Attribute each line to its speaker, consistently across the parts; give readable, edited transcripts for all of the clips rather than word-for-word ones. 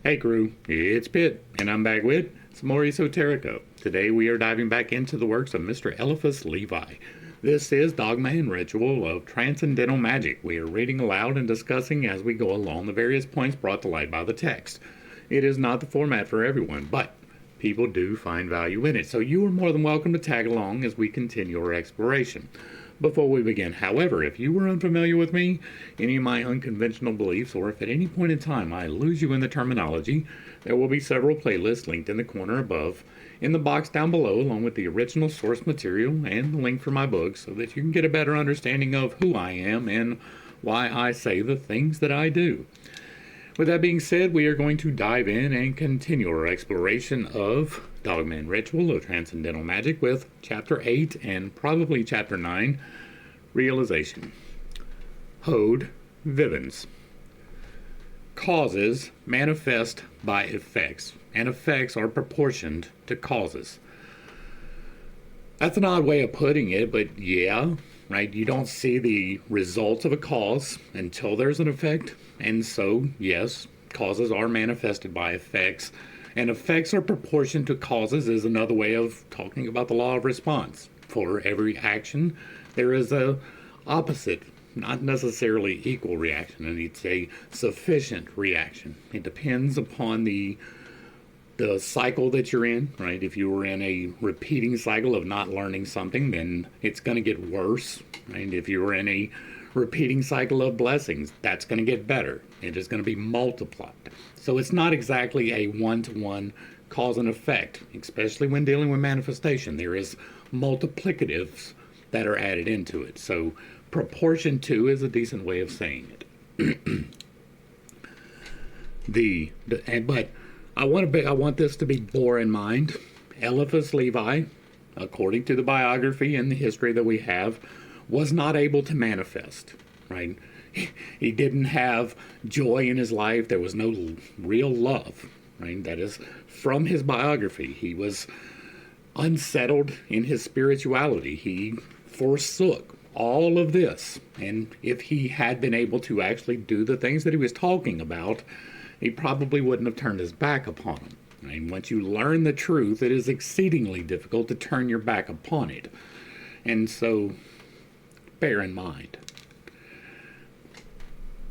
Speaker 1: Hey crew, it's Pitt, and I'm back with some more Esoterico. Today we are diving back into the works of Mr. Eliphas Levi. This is Dogma and Ritual of Transcendental Magic. We are reading aloud and discussing as we go along the various points brought to light by the text. It is not the format for everyone, but people do find value in it, so you are more than welcome to tag along as we continue our exploration. Before we begin, however, if you were unfamiliar with me, any of my unconventional beliefs, or if at any point in time I lose you in the terminology, there will be several playlists linked in the corner above, in the box down below, along with the original source material and the link for my books, so that you can get a better understanding of who I am and why I say the things that I do. With that being said, we are going to dive in and continue our exploration of Dogma and Ritual of Transcendental Magic with Chapter 8 and probably Chapter 9, Realization. Hode Vivens. Causes manifest by effects, and effects are proportioned to causes. That's an odd way of putting it, but yeah, right? You don't see the results of a cause until there's an effect, and so, yes, causes are manifested by effects, and effects are proportioned to causes is another way of talking about the law of response. For every action, there is a opposite, not necessarily equal reaction, and it's a sufficient reaction. It depends upon the cycle that you're in, right? If you were in a repeating cycle of not learning something, then it's going to get worse, right? If you were in a repeating cycle of blessings, that's going to get better. It is going to be multiplied. So it's not exactly a one-to-one cause and effect, especially when dealing with manifestation. There is multiplicatives that are added into it. So proportion to is a decent way of saying it. But I want this to be bore in mind. Eliphas Levi, according to the biography and the history that we have, was not able to manifest, right? He didn't have joy in his life. There was no real love, right? That is from his biography. He was unsettled in his spirituality. He forsook all of this. And if he had been able to actually do the things that he was talking about, he probably wouldn't have turned his back upon him. And once you learn the truth, it is exceedingly difficult to turn your back upon it. And so, bear in mind.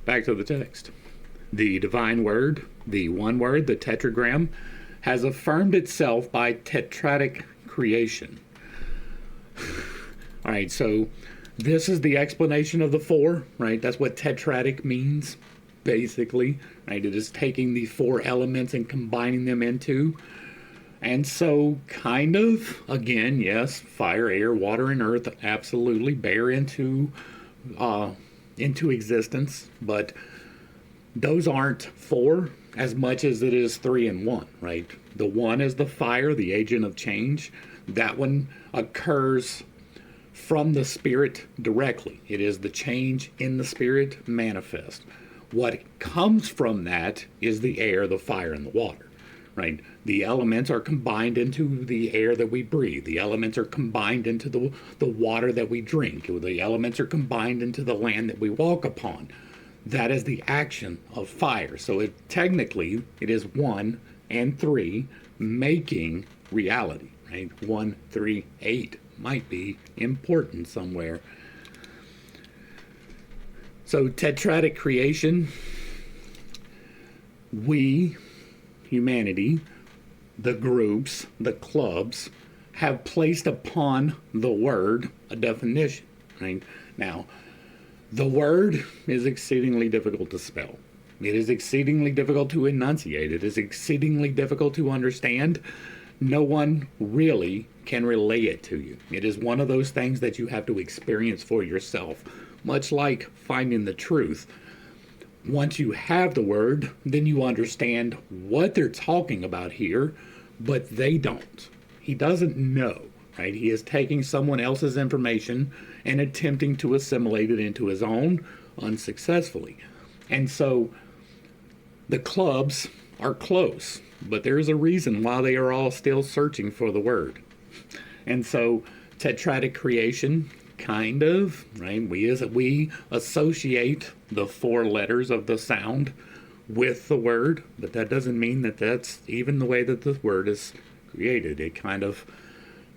Speaker 1: Back to the text. The divine word, the one word, the tetragram, has affirmed itself by tetratic creation. All right, so this is the explanation of the four, right? That's what tetratic means, basically, right? It is taking the four elements and combining them into. And so, kind of, again, yes, fire, air, water, and earth absolutely bear into existence, but those aren't four as much as it is three and one, right? The one is the fire, the agent of change. That one occurs from the spirit directly. It is the change in the spirit manifest. What comes from that is the air, the fire, and the water, right? The elements are combined into the air that we breathe. The elements are combined into the water that we drink. The elements are combined into the land that we walk upon. That is the action of fire. So technically, it is 1 and 3 making reality, right? 1, 3, 8 might be important somewhere. So tetratic creation, we, humanity, the groups, the clubs, have placed upon the word a definition, right? Now, the word is exceedingly difficult to spell. It is exceedingly difficult to enunciate. It is exceedingly difficult to understand. No one really can relay it to you. It is one of those things that you have to experience for yourself, much like finding the truth. Once you have the word, then you understand what they're talking about here, but they don't. He doesn't know, right? He is taking someone else's information and attempting to assimilate it into his own unsuccessfully. And so the clubs are close, but there's a reason why they are all still searching for the word. And so tetratic creation, kind of, right? We associate the four letters of the sound with the Word, but that doesn't mean that that's even the way that the Word is created. It kind of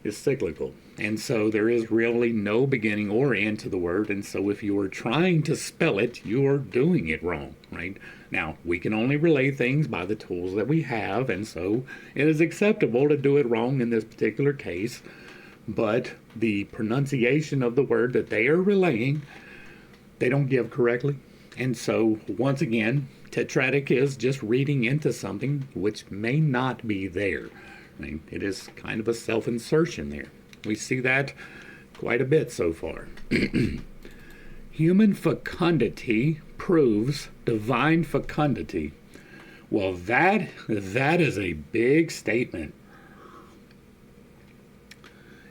Speaker 1: is cyclical. And so there is really no beginning or end to the Word. And so if you are trying to spell it, you are doing it wrong, right? Now, we can only relay things by the tools that we have. And so it is acceptable to do it wrong in this particular case. But the pronunciation of the word that they are relaying, they don't give correctly. And so, once again, tetratic is just reading into something which may not be there. Right? It is kind of a self-insertion there. We see that quite a bit so far. Human fecundity proves divine fecundity. Well, that is a big statement.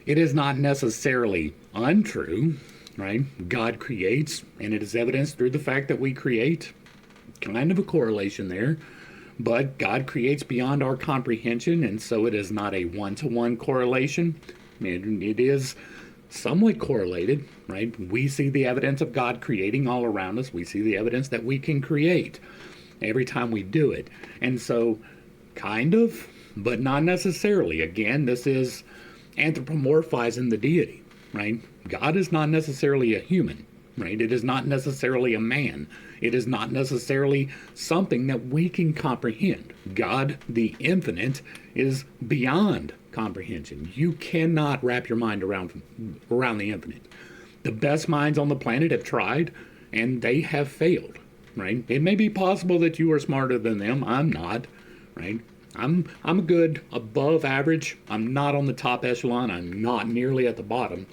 Speaker 1: It is not necessarily untrue, right? God creates, and it is evidenced through the fact that we create. Kind of a correlation there. But God creates beyond our comprehension, and so it is not a one-to-one correlation. It is somewhat correlated, right? We see the evidence of God creating all around us. We see the evidence that we can create every time we do it. And so, kind of, but not necessarily. Again, this is anthropomorphizing the deity, right? God is not necessarily a human, right? It is not necessarily a man. It is not necessarily something that we can comprehend. God, the infinite, is beyond comprehension. You cannot wrap your mind around the infinite. The best minds on the planet have tried, and they have failed, right? It may be possible that you are smarter than them. I'm not, right? I'm a good above average. I'm not on the top echelon. I'm not nearly at the bottom,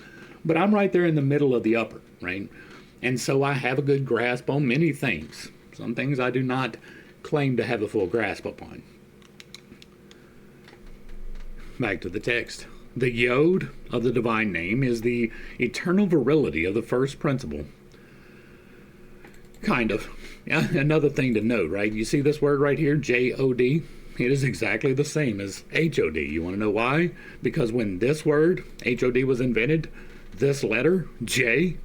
Speaker 1: but I'm right there in the middle of the upper, right? And so I have a good grasp on many things. Some things I do not claim to have a full grasp upon. Back to the text. The Yod of the divine name is the eternal virility of the first principle. Kind of. Yeah, another thing to note, right? You see this word right here, J-O-D? It is exactly the same as H-O-D. You want to know why? Because when this word, H-O-D, was invented, this letter, J,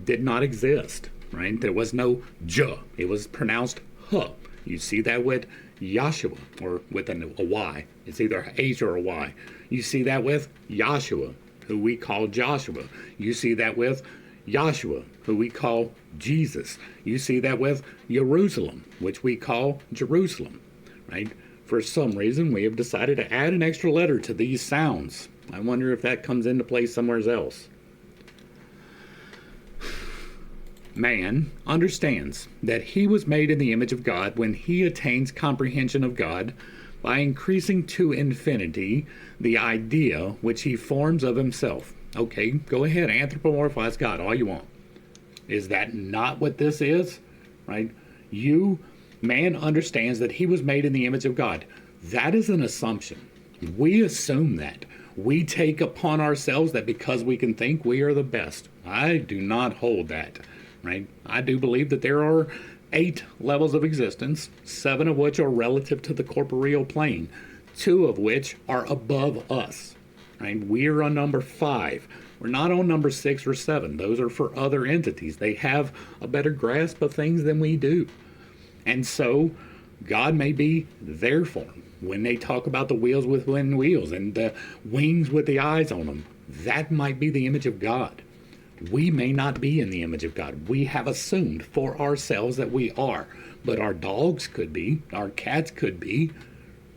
Speaker 1: did not exist, right? There was no J. It was pronounced H. You see that with Yahshua, or with a Y. It's either H or a Y. You see that with Yahshua, who we call Joshua. You see that with Yahshua, who we call Jesus. You see that with Jerusalem, which we call Jerusalem, right? For some reason, we have decided to add an extra letter to these sounds. I wonder if that comes into play somewhere else. Man understands that he was made in the image of God when he attains comprehension of God by increasing to infinity the idea which he forms of himself. Okay, go ahead, anthropomorphize God all you want. Is that not what this is? Right? Man understands that he was made in the image of God. That is an assumption. We assume that. We take upon ourselves that because we can think we are the best. I do not hold that. Right? I do believe that there are 8 levels of existence, 7 of which are relative to the corporeal plane, 2 of which are above us. Right? We are on number 5. We're not on number 6 or 7. Those are for other entities. They have a better grasp of things than we do. And so, God may be their form. When they talk about the wheels with wheels and the wings with the eyes on them, that might be the image of God. We may not be in the image of God. We have assumed for ourselves that we are. But our dogs could be, our cats could be,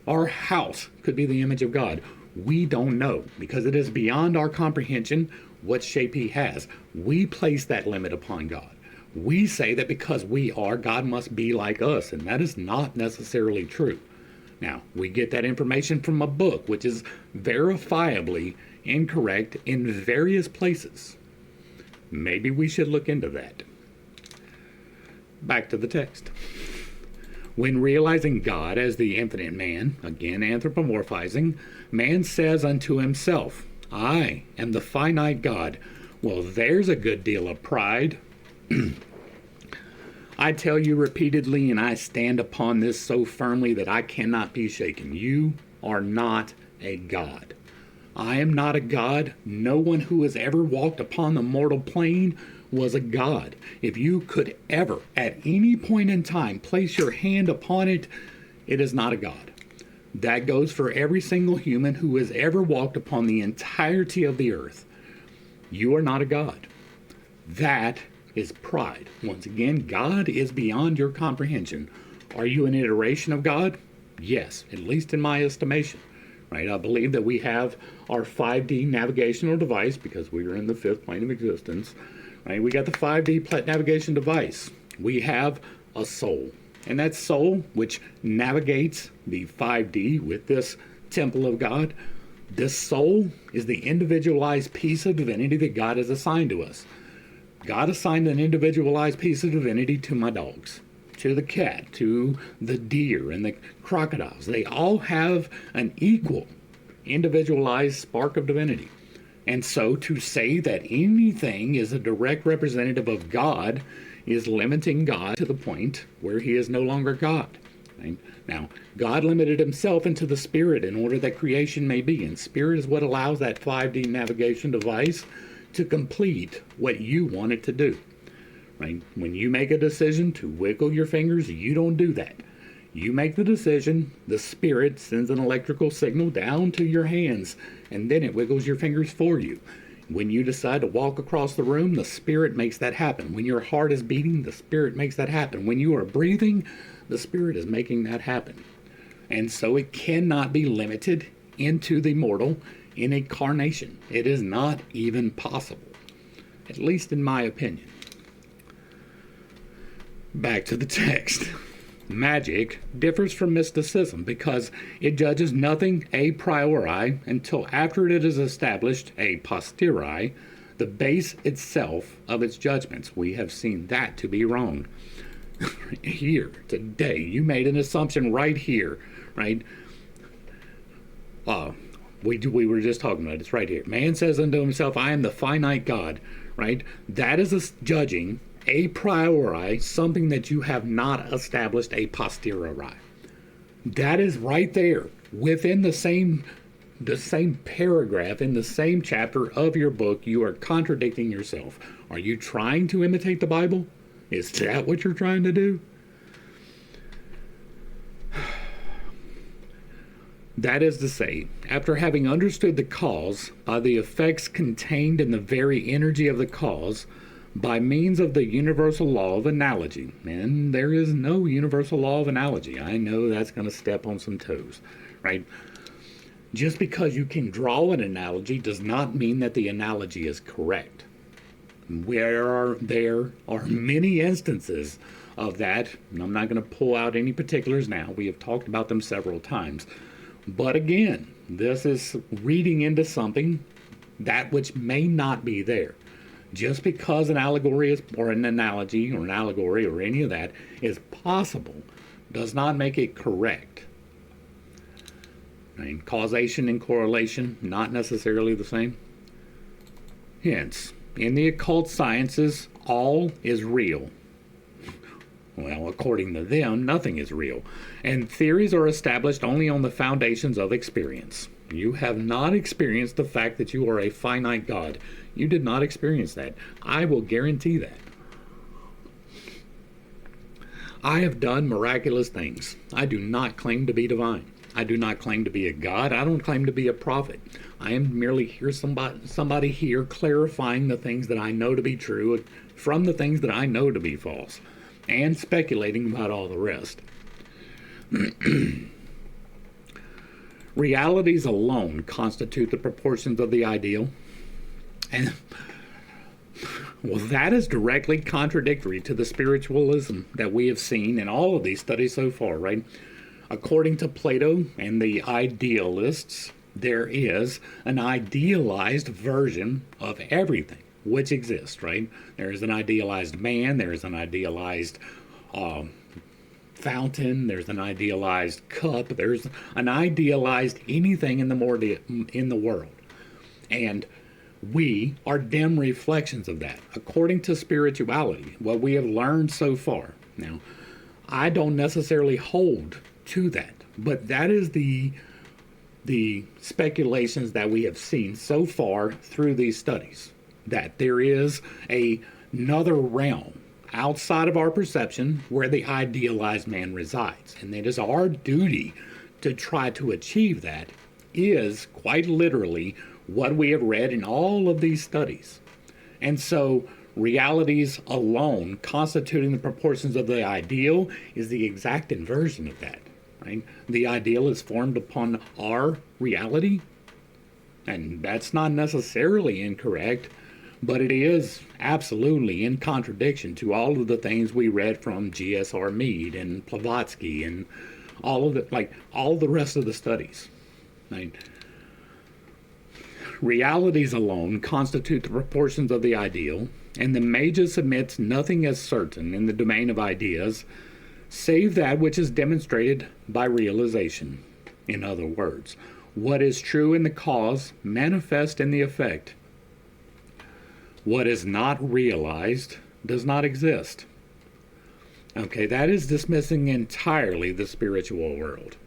Speaker 1: our house could be the image of God. We don't know because it is beyond our comprehension what shape he has. We place that limit upon God. We say that because we are, God must be like us, and that is not necessarily true. Now, we get that information from a book which is verifiably incorrect in various places. Maybe we should look into that. Back to the text. When realizing God as the infinite man, again anthropomorphizing, man says unto himself, I am the finite God. Well, there's a good deal of pride. I tell you repeatedly, and I stand upon this so firmly that I cannot be shaken. You are not a God. I am not a God. No one who has ever walked upon the mortal plane was a god, if you could ever, at any point in time, place your hand upon it, it is not a god. That goes for every single human who has ever walked upon the entirety of the earth. You are not a god. That is pride. Once again, God is beyond your comprehension. Are you an iteration of God? Yes, at least in my estimation. Right? I believe that we have our 5D navigational device because we are in the fifth plane of existence. Right? We got the 5D navigation device. We have a soul. And that soul, which navigates the 5D with this temple of God, this soul is the individualized piece of divinity that God has assigned to us. God assigned an individualized piece of divinity to my dogs, to the cat, to the deer, and the crocodiles. They all have an equal individualized spark of divinity. And so to say that anything is a direct representative of God is limiting God to the point where he is no longer God. Right? Now, God limited himself into the spirit in order that creation may be. And spirit is what allows that 5D navigation device to complete what you want it to do. Right? When you make a decision to wiggle your fingers, you don't do that. You make the decision, the spirit sends an electrical signal down to your hands, and then it wiggles your fingers for you. When you decide to walk across the room, the spirit makes that happen. When your heart is beating, the spirit makes that happen. When you are breathing, the spirit is making that happen. And so it cannot be limited into the mortal incarnation. It is not even possible, at least in my opinion. Back to the text. Magic differs from mysticism because it judges nothing a priori until after it is established a posteriori, the base itself of its judgments. We have seen that to be wrong. Here, today, you made an assumption right here, right? We were just talking about it. It's right here. Man says unto himself, I am the finite God, right? That is a judging a priori, something that you have not established a posteriori. That is right there within the same paragraph in the same chapter of your book. You are contradicting yourself. Are you trying to imitate the Bible? Is that what you're trying to do? That is to say, after having understood the cause by the effects contained in the very energy of the cause, by means of the universal law of analogy. And there is no universal law of analogy. I know that's going to step on some toes, right? Just because you can draw an analogy does not mean that the analogy is correct. There are many instances of that, and I'm not going to pull out any particulars now. We have talked about them several times. But again, this is reading into something that which may not be there. Just because an allegory is, or an analogy or an allegory or any of that is possible does not make it correct. And causation and correlation, not necessarily the same. Hence, in the occult sciences, all is real. Well, according to them, nothing is real. And theories are established only on the foundations of experience. You have not experienced the fact that you are a finite God. You did not experience that. I will guarantee that. I have done miraculous things. I do not claim to be divine. I do not claim to be a God. I don't claim to be a prophet. I am merely here, somebody here clarifying the things that I know to be true from the things that I know to be false, and speculating about all the rest. Realities alone constitute the proportions of the ideal. And, well, that is directly contradictory to the spiritualism that we have seen in all of these studies so far, right? According to Plato and the idealists, there is an idealized version of everything which exists, right? There is an idealized man, there is an idealized fountain, there's an idealized cup, there's an idealized anything in the world. And we are dim reflections of that, according to spirituality, what we have learned so far. Now, I don't necessarily hold to that, but that is the speculations that we have seen so far through these studies, that there is a another realm outside of our perception where the idealized man resides. And it is our duty to try to achieve that, is quite literally what we have read in all of these studies. And so realities alone constituting the proportions of the ideal is the exact inversion of that, right? The ideal is formed upon our reality, and that's not necessarily incorrect, but it is absolutely in contradiction to all of the things we read from G.S.R. Mead and Blavatsky and all of the, all the rest of the studies. Right? Realities alone constitute the proportions of the ideal, and the Magus admits nothing as certain in the domain of ideas, save that which is demonstrated by realization. In other words, what is true in the cause manifests in the effect. What is not realized does not exist. Okay, that is dismissing entirely the spiritual world,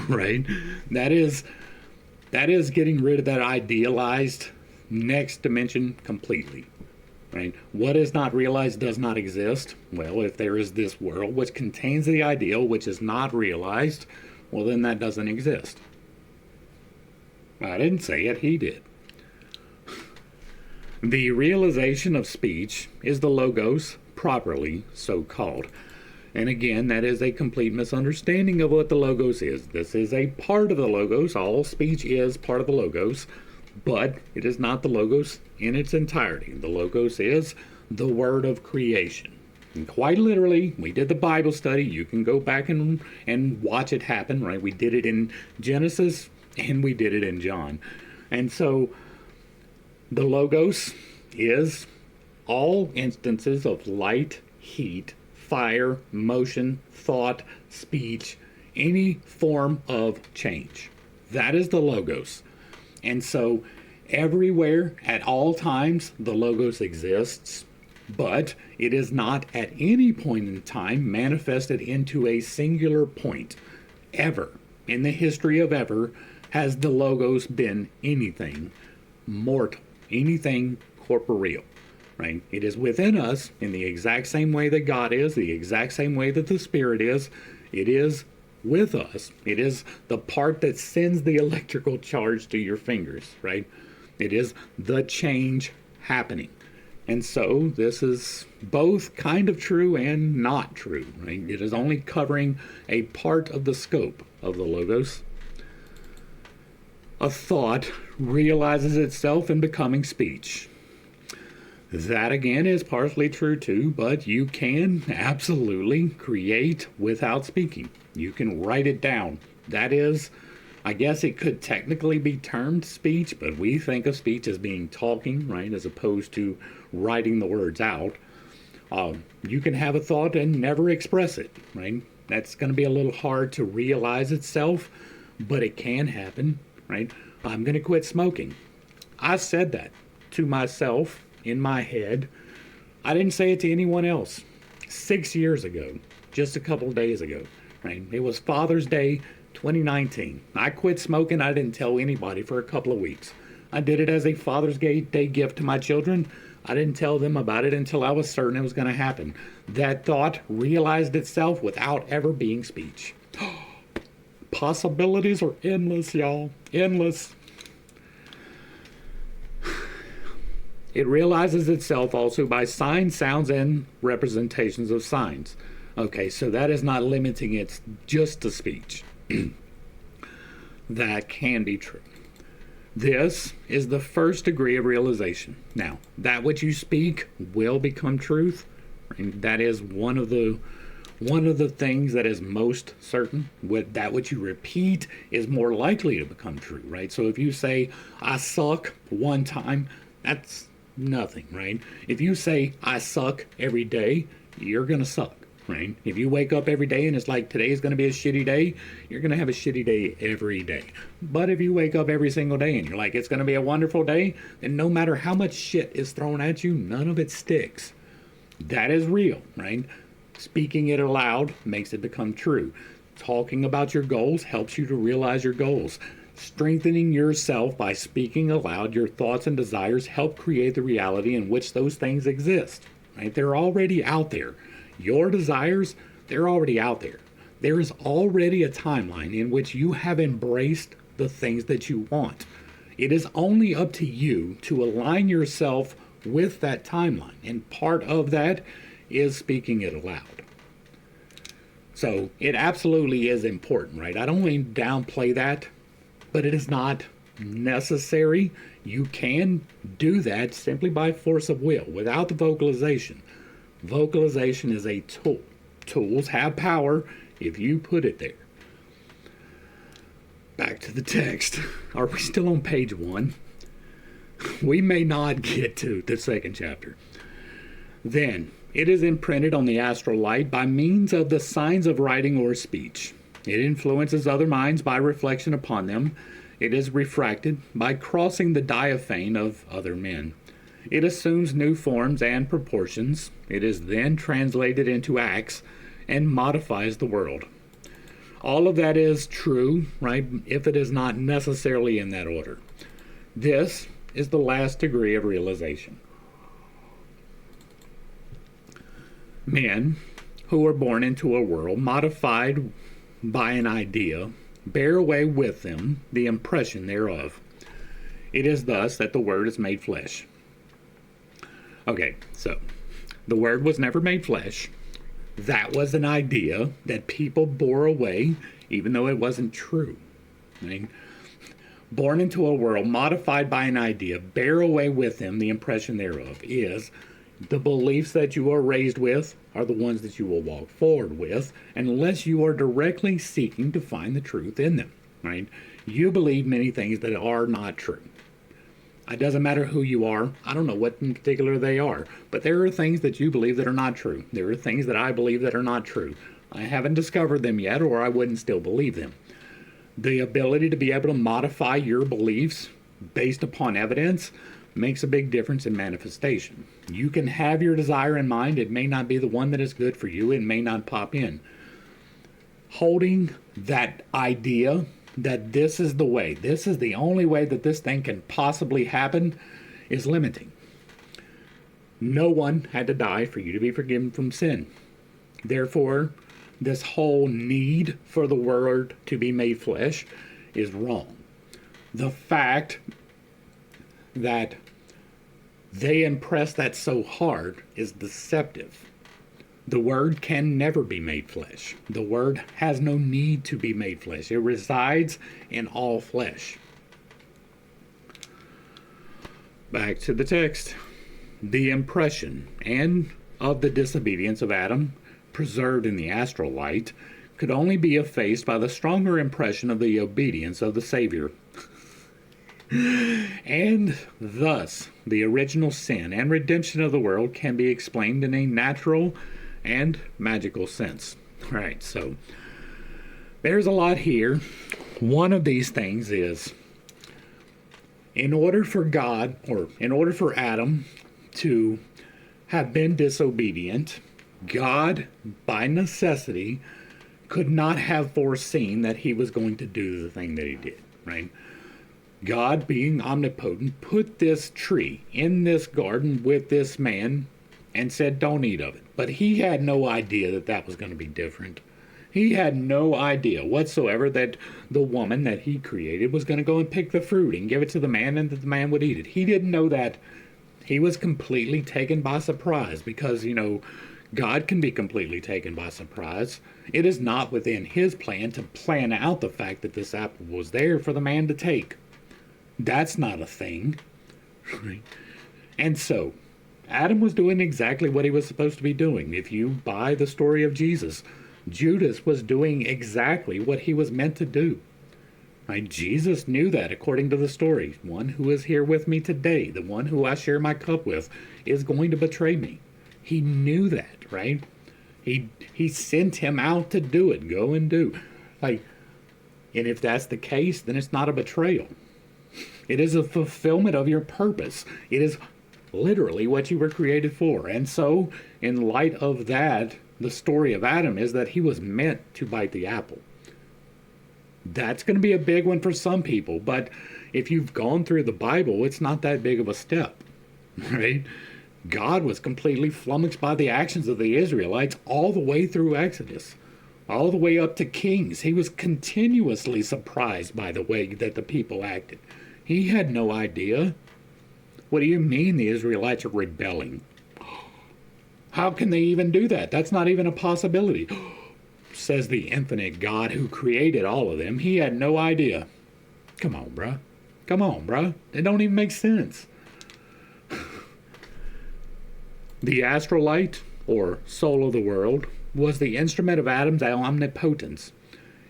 Speaker 1: right? That is getting rid of that idealized next dimension completely, right? What is not realized does not exist. Well, if there is this world which contains the ideal which is not realized, well, then that doesn't exist. I didn't say it, he did. The realization of speech is the logos, properly so called. And again, that is a complete misunderstanding of what the logos is. This is a part of the logos. All speech is part of the logos, but it is not the logos in its entirety. The logos is the word of creation. And quite literally, we did the Bible study. You can go back and watch it happen, right? We did it in Genesis and we did it in John. And so the logos is all instances of light, heat, fire, motion, thought, speech, any form of change. That is the logos. And so everywhere at all times the logos exists, but it is not at any point in time manifested into a singular point. Ever in the history of ever has the logos been anything mortal, anything corporeal, right? It is within us in the exact same way that God is, the exact same way that the Spirit is. It is with us. It is the part that sends the electrical charge to your fingers, right? It is the change happening. And so this is both kind of true and not true, right? It is only covering a part of the scope of the logos. A thought realizes itself in becoming speech. That again is partially true too, but you can absolutely create without speaking. You can write it down. That is, I guess it could technically be termed speech, but we think of speech as being talking, right, as opposed to writing the words out. You can have a thought and never express it, right? That's going to be a little hard to realize itself, but it can happen, right? I'm going to quit smoking. I said that to myself in my head. I didn't say it to anyone else. 6 years ago, just a couple of days ago, right? It was Father's Day 2019. I quit smoking. I didn't tell anybody for a couple of weeks. I did it as a Father's Day gift to my children. I didn't tell them about it until I was certain it was going to happen. That thought realized itself without ever being speech. Possibilities are endless, y'all. Endless. It realizes itself also by signs, sounds, and representations of signs. Okay, so that is not limiting it just to speech. That can be true. This is the first degree of realization. Now, that which you speak will become truth. And that is one of the things that is most certain. That which you repeat is more likely to become true, right? So if you say, I suck one time, that's nothing, right? If you say, I suck every day, you're going to suck, right? If you wake up every day and it's like, today's going to be a shitty day, you're going to have a shitty day every day. But if you wake up every single day and you're like, it's going to be a wonderful day, then no matter how much shit is thrown at you, none of it sticks. That is real, right? Speaking it aloud makes it become true. Talking about your goals helps you to realize your goals. Strengthening yourself by speaking aloud your thoughts and desires help create the reality in which those things exist. right? They're already out there. Your desires, they're already out there. There is already a timeline in which you have embraced the things that you want. It is only up to you to align yourself with that timeline. And part of that is speaking it aloud. So it absolutely is important, right? I don't mean downplay that, but it is not necessary. You can do that simply by force of will, without the vocalization. Vocalization is a tool. Tools have power if you put it there. Back to the text. Are we still on page 1? We may not get to the second chapter. Then, it is imprinted on the astral light by means of the signs of writing or speech. It influences other minds by reflection upon them. It is refracted by crossing the diaphane of other men. It assumes new forms and proportions. It is then translated into acts and modifies the world. All of that is true, right, if it is not necessarily in that order. This is the last degree of realization. Men who are born into a world modified by an idea bear away with them the impression thereof. It is thus that the Word is made flesh. Okay, so the Word was never made flesh. That was an idea that people bore away, even though it wasn't true. I mean, born into a world modified by an idea, bear away with them the impression thereof is the beliefs that you are raised with are the ones that you will walk forward with unless you are directly seeking to find the truth in them, right? You believe many things that are not true. It doesn't matter who you are. I don't know what in particular they are, but there are things that you believe that are not true. There are things that I believe that are not true. I haven't discovered them yet, or I wouldn't still believe them. The ability to be able to modify your beliefs based upon evidence makes a big difference in manifestation. You can have your desire in mind. It may not be the one that is good for you. It may not pop in. Holding that idea that this is the way, this is the only way that this thing can possibly happen, is limiting. No one had to die for you to be forgiven from sin. Therefore, this whole need for the Word to be made flesh is wrong. The fact that they impress that so hard is deceptive. The Word can never be made flesh. The Word has no need to be made flesh. It resides in all flesh. Back to the text. The impression and of the disobedience of Adam, preserved in the astral light, could only be effaced by the stronger impression of the obedience of the Savior. And thus, the original sin and redemption of the world can be explained in a natural and magical sense. All right, so there's a lot here. One of these things is, in order for God, or in order for Adam to have been disobedient, God, by necessity, could not have foreseen that he was going to do the thing that he did, right? God, being omnipotent, put this tree in this garden with this man and said, don't eat of it. But he had no idea that that was going to be different. He had no idea whatsoever that the woman that he created was going to go and pick the fruit and give it to the man and that the man would eat it. He didn't know that. He was completely taken by surprise because, God can be completely taken by surprise. It is not within his plan to plan out the fact that this apple was there for the man to take. That's not a thing. And so, Adam was doing exactly what he was supposed to be doing. If you buy the story of Jesus, Judas was doing exactly what he was meant to do. Right? Jesus knew that according to the story. One who is here with me today, the one who I share my cup with, is going to betray me. He knew that, right? He sent him out to do it. Go and do. And if that's the case, then it's not a betrayal. It is a fulfillment of your purpose. It is literally what you were created for. And so, in light of that, the story of Adam is that he was meant to bite the apple. That's going to be a big one for some people, but if you've gone through the Bible, it's not that big of a step, right? God was completely flummoxed by the actions of the Israelites all the way through Exodus, all the way up to Kings. He was continuously surprised by the way that the people acted. He had no idea. What do you mean the Israelites are rebelling? How can they even do that? That's not even a possibility. Says the infinite God who created all of them. He had no idea. Come on, bruh. Come on, bruh. It don't even make sense. The astral light, or soul of the world, was the instrument of Adam's omnipotence.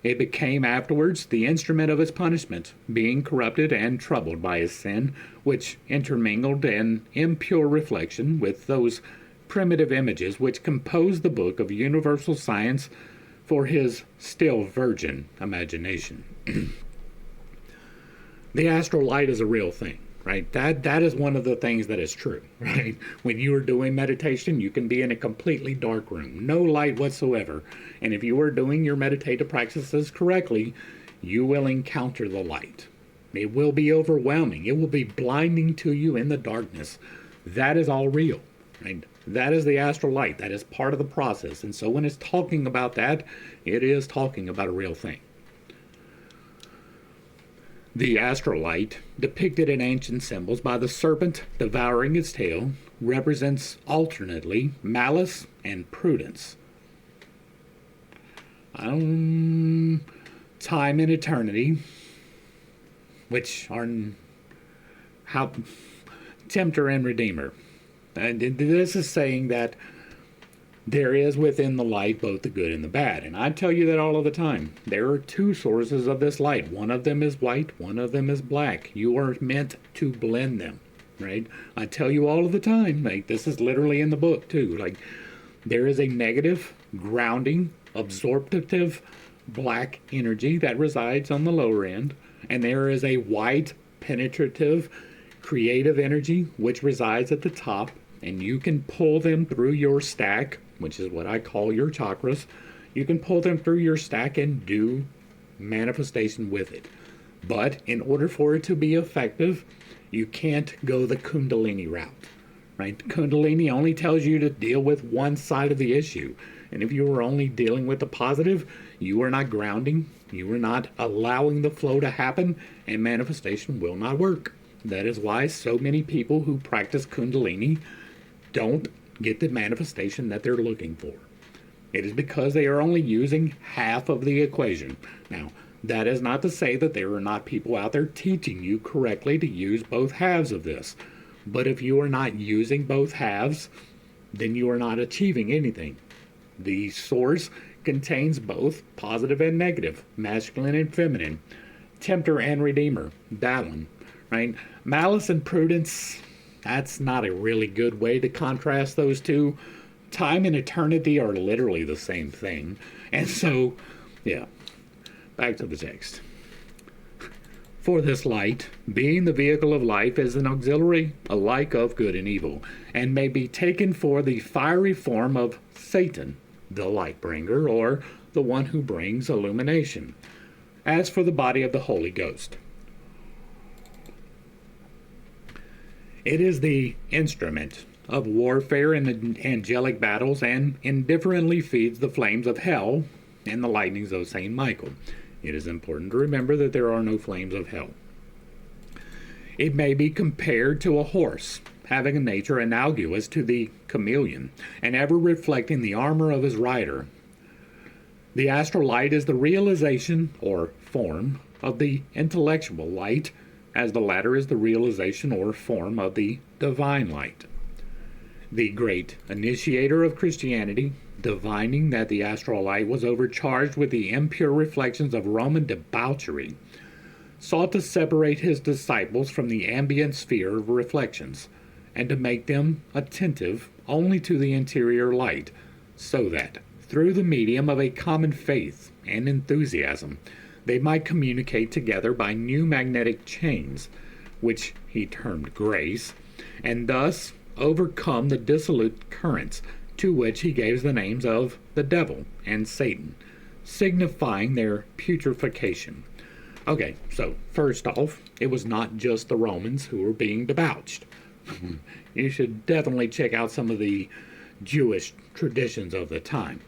Speaker 1: It became afterwards the instrument of his punishment, being corrupted and troubled by his sin, which intermingled an impure reflection with those primitive images which compose the book of universal science for his still virgin imagination. The astral light is a real thing, right? That is one of the things that is true, right? When you are doing meditation, you can be in a completely dark room, no light whatsoever. And if you are doing your meditative practices correctly, you will encounter the light. It will be overwhelming. It will be blinding to you in the darkness. That is all real, right? That is the astral light. That is part of the process. And so when it's talking about that, it is talking about a real thing. The astral light, depicted in ancient symbols by the serpent devouring its tail, represents alternately malice and prudence. Time and eternity, which are how tempter and redeemer. And this is saying that there is within the light both the good and the bad. And I tell you that all of the time. There are two sources of this light. One of them is white, one of them is black. You are meant to blend them, right? I tell you all of the time, like this is literally in the book too. Like there is a negative, grounding, absorptive black energy that resides on the lower end. And there is a white, penetrative, creative energy which resides at the top. And you can pull them through your stack, which is what I call your chakras. You can pull them through your stack and do manifestation with it. But in order for it to be effective, you can't go the Kundalini route, right? Kundalini only tells you to deal with one side of the issue. And if you are only dealing with the positive, you are not grounding, you are not allowing the flow to happen, and manifestation will not work. That is why so many people who practice Kundalini don't get the manifestation that they're looking for. It is because they are only using half of the equation. Now, that is not to say that there are not people out there teaching you correctly to use both halves of this. But if you are not using both halves, then you are not achieving anything. The source contains both positive and negative, masculine and feminine, tempter and redeemer, that one, right? Malice and prudence, that's not a really good way to contrast those two. Time and eternity are literally the same thing. And so, yeah, back to the text. For this light, being the vehicle of life, is an auxiliary alike of good and evil, and may be taken for the fiery form of Satan, the light bringer, or the one who brings illumination. As for the body of the Holy Ghost, it is the instrument of warfare in the angelic battles, and indifferently feeds the flames of hell and the lightnings of St. Michael. It is important to remember that there are no flames of hell. It may be compared to a horse, having a nature analogous to the chameleon, and ever reflecting the armor of his rider. The astral light is the realization, or form, of the intellectual light, as the latter is the realization or form of the divine light. The great initiator of Christianity, divining that the astral light was overcharged with the impure reflections of Roman debauchery, sought to separate his disciples from the ambient sphere of reflections, and to make them attentive only to the interior light, so that, through the medium of a common faith and enthusiasm, they might communicate together by new magnetic chains, which he termed grace, and thus overcome the dissolute currents, to which he gave the names of the devil and Satan, signifying their putrefaction. Okay, so first off, it was not just the Romans who were being debauched, You should definitely check out some of the Jewish traditions of the time.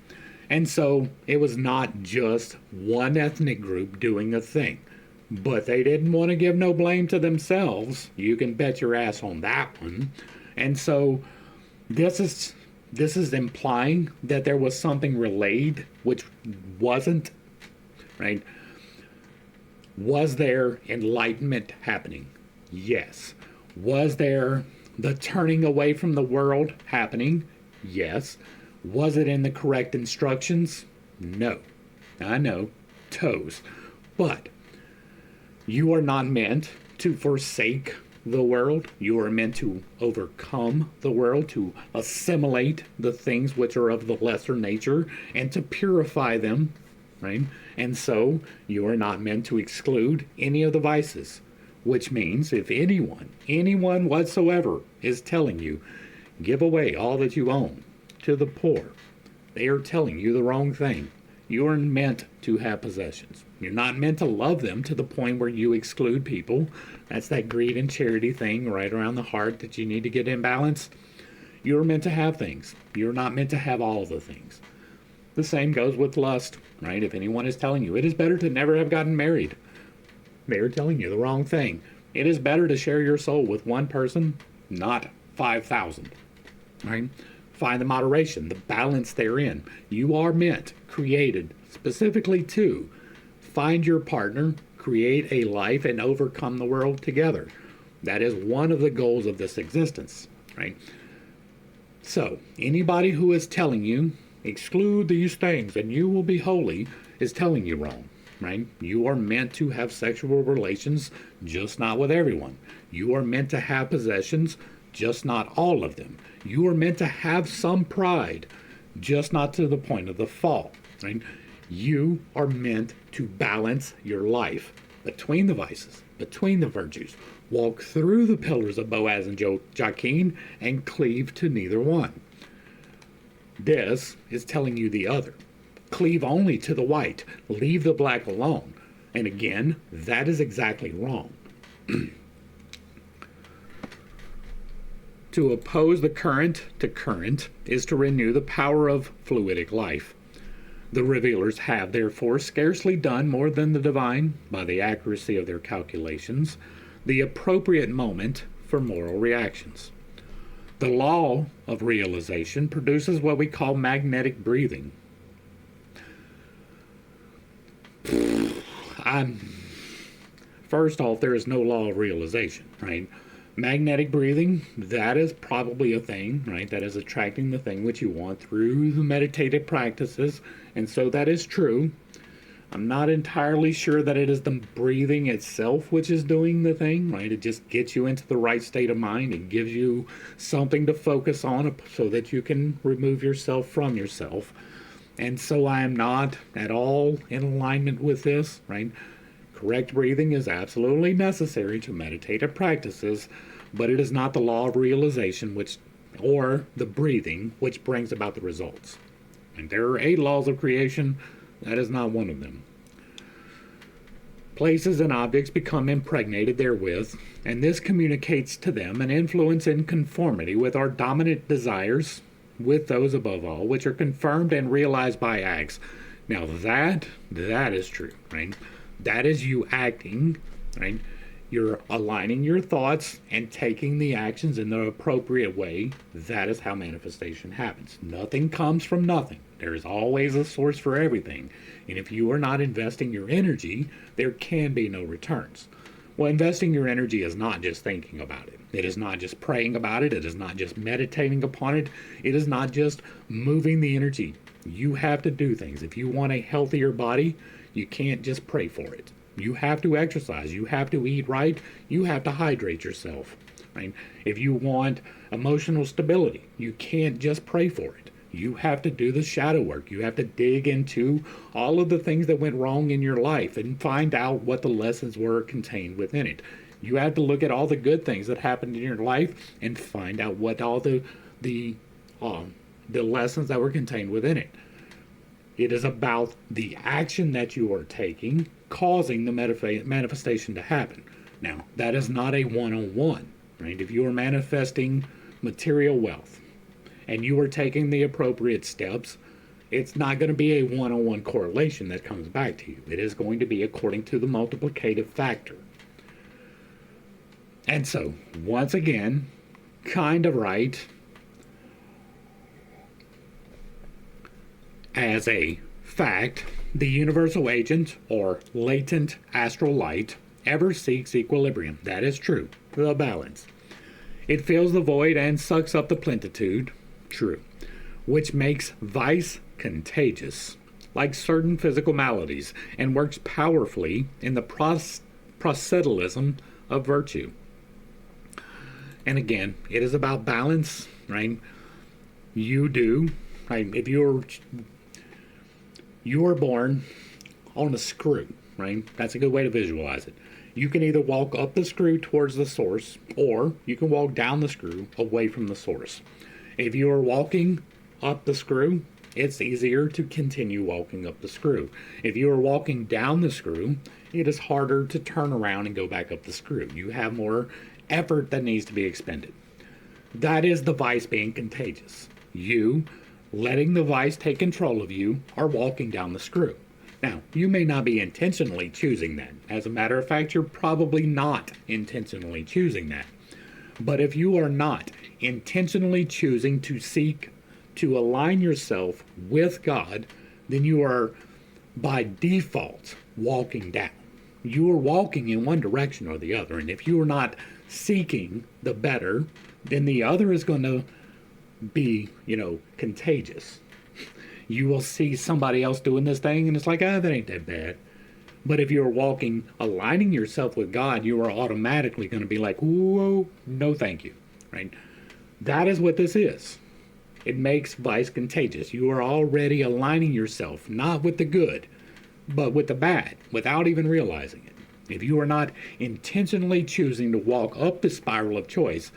Speaker 1: And so it was not just one ethnic group doing a thing. But they didn't want to give no blame to themselves. You can bet your ass on that one. And so this is implying that there was something relayed which wasn't, right? Was there enlightenment happening? Yes. Was there the turning away from the world happening? Yes. Was it in the correct instructions? No. I know. Toes. But you are not meant to forsake the world. You are meant to overcome the world, to assimilate the things which are of the lesser nature, and to purify them, right? And so you are not meant to exclude any of the vices, which means if anyone whatsoever is telling you, give away all that you own to the poor, they are telling you the wrong thing. You are meant to have possessions. You're not meant to love them to the point where you exclude people. That's that greed and charity thing right around the heart that you need to get in balance. You're meant to have things. You're not meant to have all of the things. The same goes with lust, right? If anyone is telling you it is better to never have gotten married, they're telling you the wrong thing. It is better to share your soul with one person, not 5,000, right? Find the moderation, the balance therein. You are meant, created specifically to find your partner, create a life, and overcome the world together. That is one of the goals of this existence, right? So, anybody who is telling you, exclude these things and you will be holy, is telling you wrong, right? You are meant to have sexual relations, just not with everyone. You are meant to have possessions, just not all of them. You are meant to have some pride, just not to the point of the fall, right? You are meant to balance your life between the vices, between the virtues. Walk through the pillars of Boaz and Joachim and cleave to neither one. This is telling you the other. Cleave only to the white. Leave the black alone. And again, that is exactly wrong. To oppose the current to current is to renew the power of fluidic life. The revealers have, therefore, scarcely done more than the divine, by the accuracy of their calculations, the appropriate moment for moral reactions. The law of realization produces what we call magnetic breathing. First off, there is no law of realization, right? Magnetic breathing, that is probably a thing, right? That is attracting the thing which you want through the meditative practices. And so that is true. I'm not entirely sure that it is the breathing itself which is doing the thing, right? It just gets you into the right state of mind. It gives you something to focus on so that you can remove yourself from yourself. And so I am not at all in alignment with this, right? Correct breathing is absolutely necessary to meditative practices, but it is not the law of realization or the breathing which brings about the results. And there are 8 laws of creation. That is not one of them. Places and objects become impregnated therewith, and this communicates to them an influence in conformity with our dominant desires, with those above all, which are confirmed and realized by acts. Now that is true, right? That is you acting, right? You're aligning your thoughts and taking the actions in the appropriate way. That is how manifestation happens. Nothing comes from nothing. There is always a source for everything. And if you are not investing your energy, there can be no returns. Well, investing your energy is not just thinking about it. It is not just praying about it. It is not just meditating upon it. It is not just moving the energy. You have to do things. If you want a healthier body, you can't just pray for it. You have to exercise. You have to eat right. You have to hydrate yourself. Right? If you want emotional stability, you can't just pray for it. You have to do the shadow work. You have to dig into all of the things that went wrong in your life and find out what the lessons were contained within it. You have to look at all the good things that happened in your life and find out what all the lessons that were contained within it. It is about the action that you are taking causing the manifestation to happen. Now, that is not a one-on-one. right? If you are manifesting material wealth and you are taking the appropriate steps, it's not going to be a one-on-one correlation that comes back to you. It is going to be according to the multiplicative factor. And so, once again, kind of right. As a fact, the universal agent, or latent astral light, ever seeks equilibrium. That is true. The balance. It fills the void and sucks up the plenitude. True. Which makes vice contagious, like certain physical maladies, and works powerfully in the proselytism of virtue. And again, it is about balance, right? You do, right? If you are born on a screw, right? That's a good way to visualize it. You can either walk up the screw towards the source, or you can walk down the screw away from the source. If you are walking up the screw, it's easier to continue walking up the screw. If you are walking down the screw, it is harder to turn around and go back up the screw. You have more effort that needs to be expended. That is the vice being contagious. You letting the vice take control of you are walking down the screw. Now, you may not be intentionally choosing that. As a matter of fact, you're probably not intentionally choosing that. But if you are not intentionally choosing to seek to align yourself with God, then you are by default walking down. You are walking in one direction or the other. And if you are not seeking the better, then the other is going to be, contagious. You will see somebody else doing this thing and it's like, that ain't that bad. But if you're walking, aligning yourself with God, you are automatically going to be like, whoa, no thank you, right? That is what this is. It makes vice contagious. You are already aligning yourself, not with the good, but with the bad, without even realizing it. If you are not intentionally choosing to walk up the spiral of choice,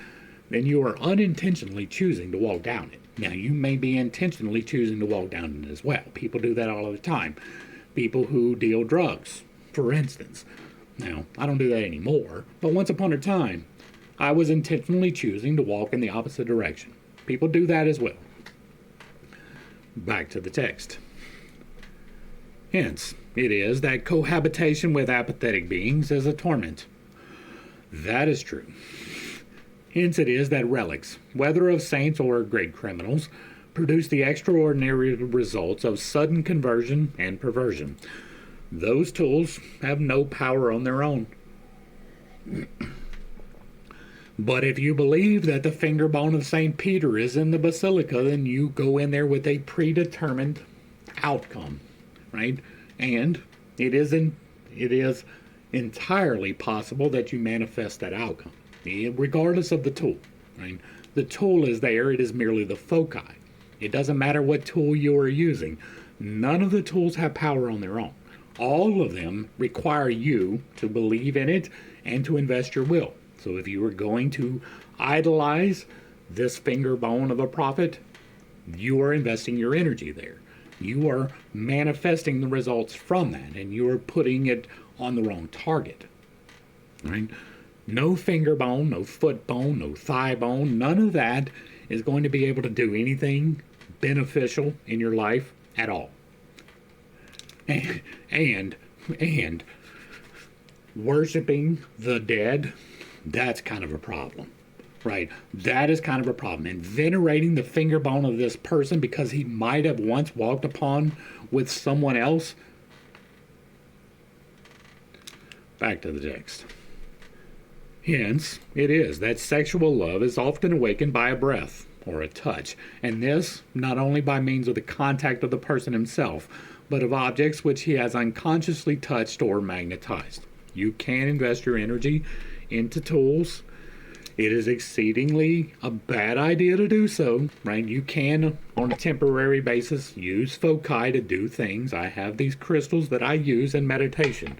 Speaker 1: then you are unintentionally choosing to walk down it. Now, you may be intentionally choosing to walk down it as well. People do that all the time. People who deal drugs, for instance. Now, I don't do that anymore, but once upon a time, I was intentionally choosing to walk in the opposite direction. People do that as well. Back to the text. Hence, it is that cohabitation with apathetic beings is a torment. That is true. Hence it is that relics, whether of saints or great criminals, produce the extraordinary results of sudden conversion and perversion. Those tools have no power on their own. But if you believe that the finger bone of St. Peter is in the basilica, then you go in there with a predetermined outcome, right? And it is entirely possible that you manifest that outcome, regardless of the tool, right? The tool is there, it is merely the foci. It doesn't matter what tool you are using. None of the tools have power on their own. All of them require you to believe in it and to invest your will. So if you are going to idolize this finger bone of a prophet, you are investing your energy there. You are manifesting the results from that, and you are putting it on the wrong target. Right? No finger bone, no foot bone, no thigh bone, none of that is going to be able to do anything beneficial in your life at all. And worshiping the dead, that's kind of a problem, right? That is kind of a problem. And venerating the finger bone of this person because he might have once walked upon with someone else. Back to the text. Hence, it is that sexual love is often awakened by a breath or a touch, and this not only by means of the contact of the person himself, but of objects which he has unconsciously touched or magnetized. You can invest your energy into tools. It is exceedingly a bad idea to do so, right? You can, on a temporary basis, use foci to do things. I have these crystals that I use in meditation.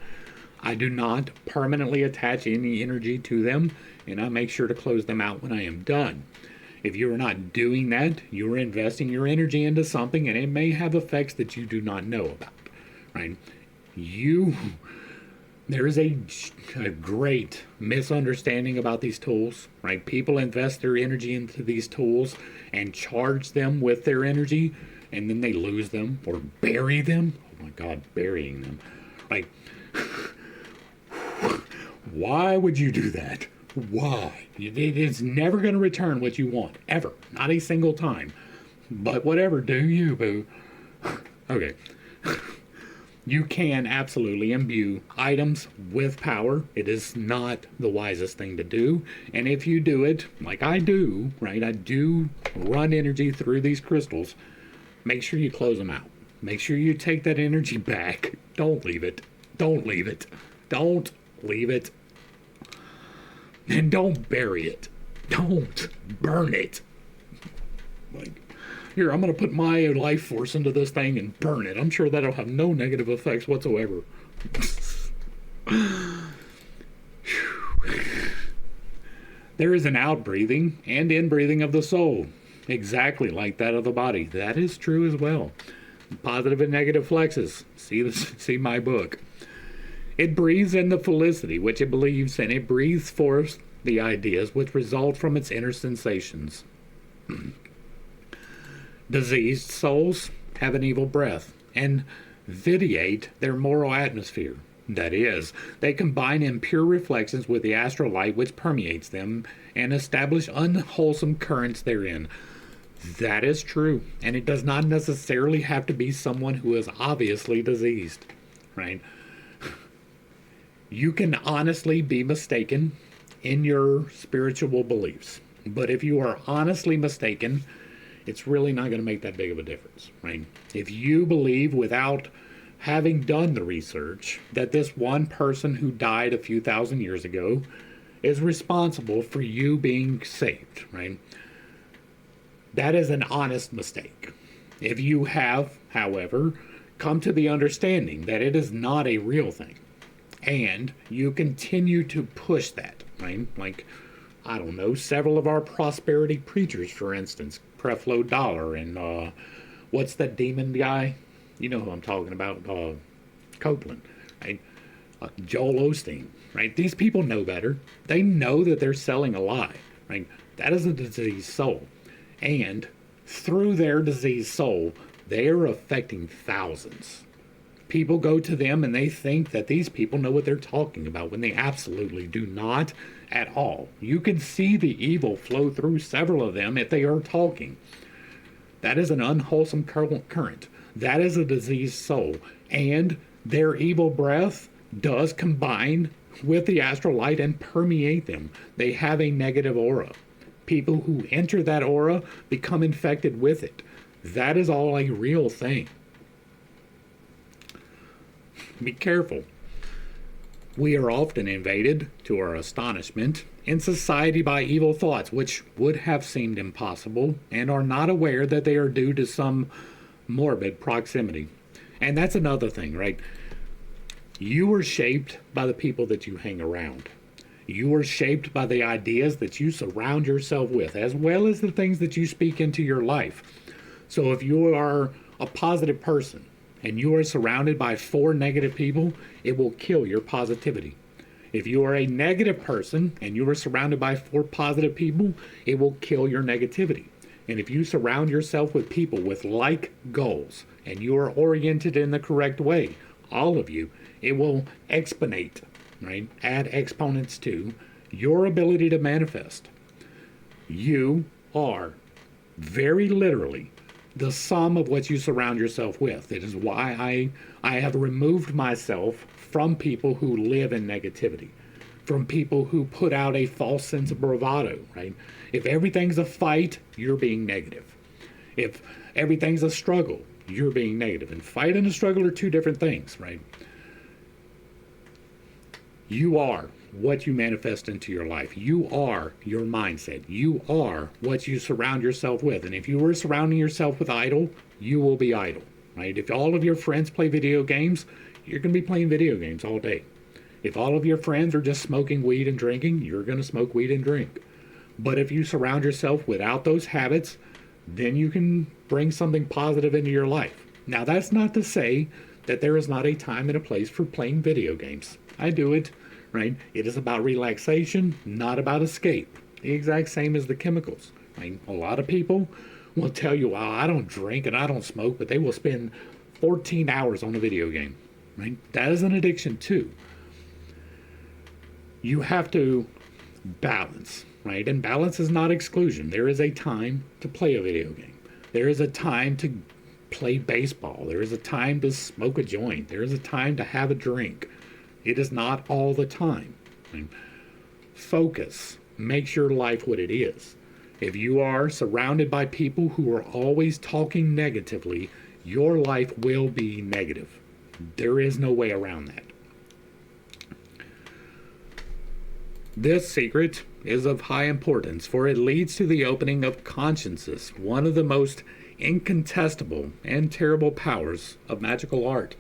Speaker 1: I do not permanently attach any energy to them, and I make sure to close them out when I am done. If you are not doing that, you are investing your energy into something, and it may have effects that you do not know about, right? You, There is a great misunderstanding about these tools, right? People invest their energy into these tools and charge them with their energy, and then they lose them or bury them. Oh my God, burying them. Like, why would you do that? Why? It's never going to return what you want, ever. Not a single time. But whatever, do you, boo. Okay. You can absolutely imbue items with power. It is not the wisest thing to do. And if you do it, like I do, right? I do run energy through these crystals. Make sure you close them out. Make sure you take that energy back. Don't leave it. Don't leave it. Don't leave it. And don't bury it. Don't burn it. Like, here, I'm going to put my life force into this thing and burn it. I'm sure that'll have no negative effects whatsoever. There is an outbreathing and inbreathing of the soul, exactly like that of the body. That is true as well. Positive and negative flexes. See my book. It breathes in the felicity which it believes, and it breathes forth the ideas which result from its inner sensations. Diseased souls have an evil breath and vitiate their moral atmosphere. That is, they combine impure reflections with the astral light which permeates them and establish unwholesome currents therein. That is true, and it does not necessarily have to be someone who is obviously diseased, right? You can honestly be mistaken in your spiritual beliefs, but if you are honestly mistaken, it's really not going to make that big of a difference, right? If you believe without having done the research that this one person who died a few thousand years ago is responsible for you being saved, right? That is an honest mistake. If you have, however, come to the understanding that it is not a real thing, and you continue to push that, right? Like, I don't know, several of our prosperity preachers, for instance, Creflo Dollar and what's that demon guy? You know who I'm talking about, Copeland, right? Joel Osteen, right? These people know better. They know that they're selling a lie, right? That is a diseased soul. And through their diseased soul, they are affecting thousands. People go to them and they think that these people know what they're talking about when they absolutely do not at all. You can see the evil flow through several of them if they are talking. That is an unwholesome current. That is a diseased soul. And their evil breath does combine with the astral light and permeate them. They have a negative aura. People who enter that aura become infected with it. That is all a real thing. Be careful. We are often invaded, to our astonishment, in society by evil thoughts which would have seemed impossible and are not aware that they are due to some morbid proximity. And that's another thing, right? You are shaped by the people that you hang around. You are shaped by the ideas that you surround yourself with, as well as the things that you speak into your life. So if you are a positive person and you are surrounded by 4 negative people, it will kill your positivity. If you are a negative person and you are surrounded by 4 positive people, it will kill your negativity. And if you surround yourself with people with like goals and you are oriented in the correct way, all of you, it will exponate, right? Add exponents to your ability to manifest. You are very literally the sum of what you surround yourself with. It is why I have removed myself from people who live in negativity, from people who put out a false sense of bravado, right? If everything's a fight, you're being negative. If everything's a struggle, you're being negative. And fight and a struggle are 2 different things, right? You are what you manifest into your life. You are your mindset. You are what you surround yourself with. And if you are surrounding yourself with idle, you will be idle, right? If all of your friends play video games, you're going to be playing video games all day. If all of your friends are just smoking weed and drinking, you're going to smoke weed and drink. But if you surround yourself without those habits, then you can bring something positive into your life. Now, that's not to say that there is not a time and a place for playing video games. I do it, right? It is about relaxation, not about escape. The exact same as the chemicals. Right? A lot of people will tell you, well, I don't drink and I don't smoke, but they will spend 14 hours on a video game. Right? That is an addiction too. You have to balance, right? And balance is not exclusion. There is a time to play a video game. There is a time to play baseball. There is a time to smoke a joint. There is a time to have a drink. It is not all the time. Right? Focus. Makes your life what it is. If you are surrounded by people who are always talking negatively, your life will be negative. There is no way around that. This secret is of high importance, for it leads to the opening of consciences, one of the most incontestable and terrible powers of magical art.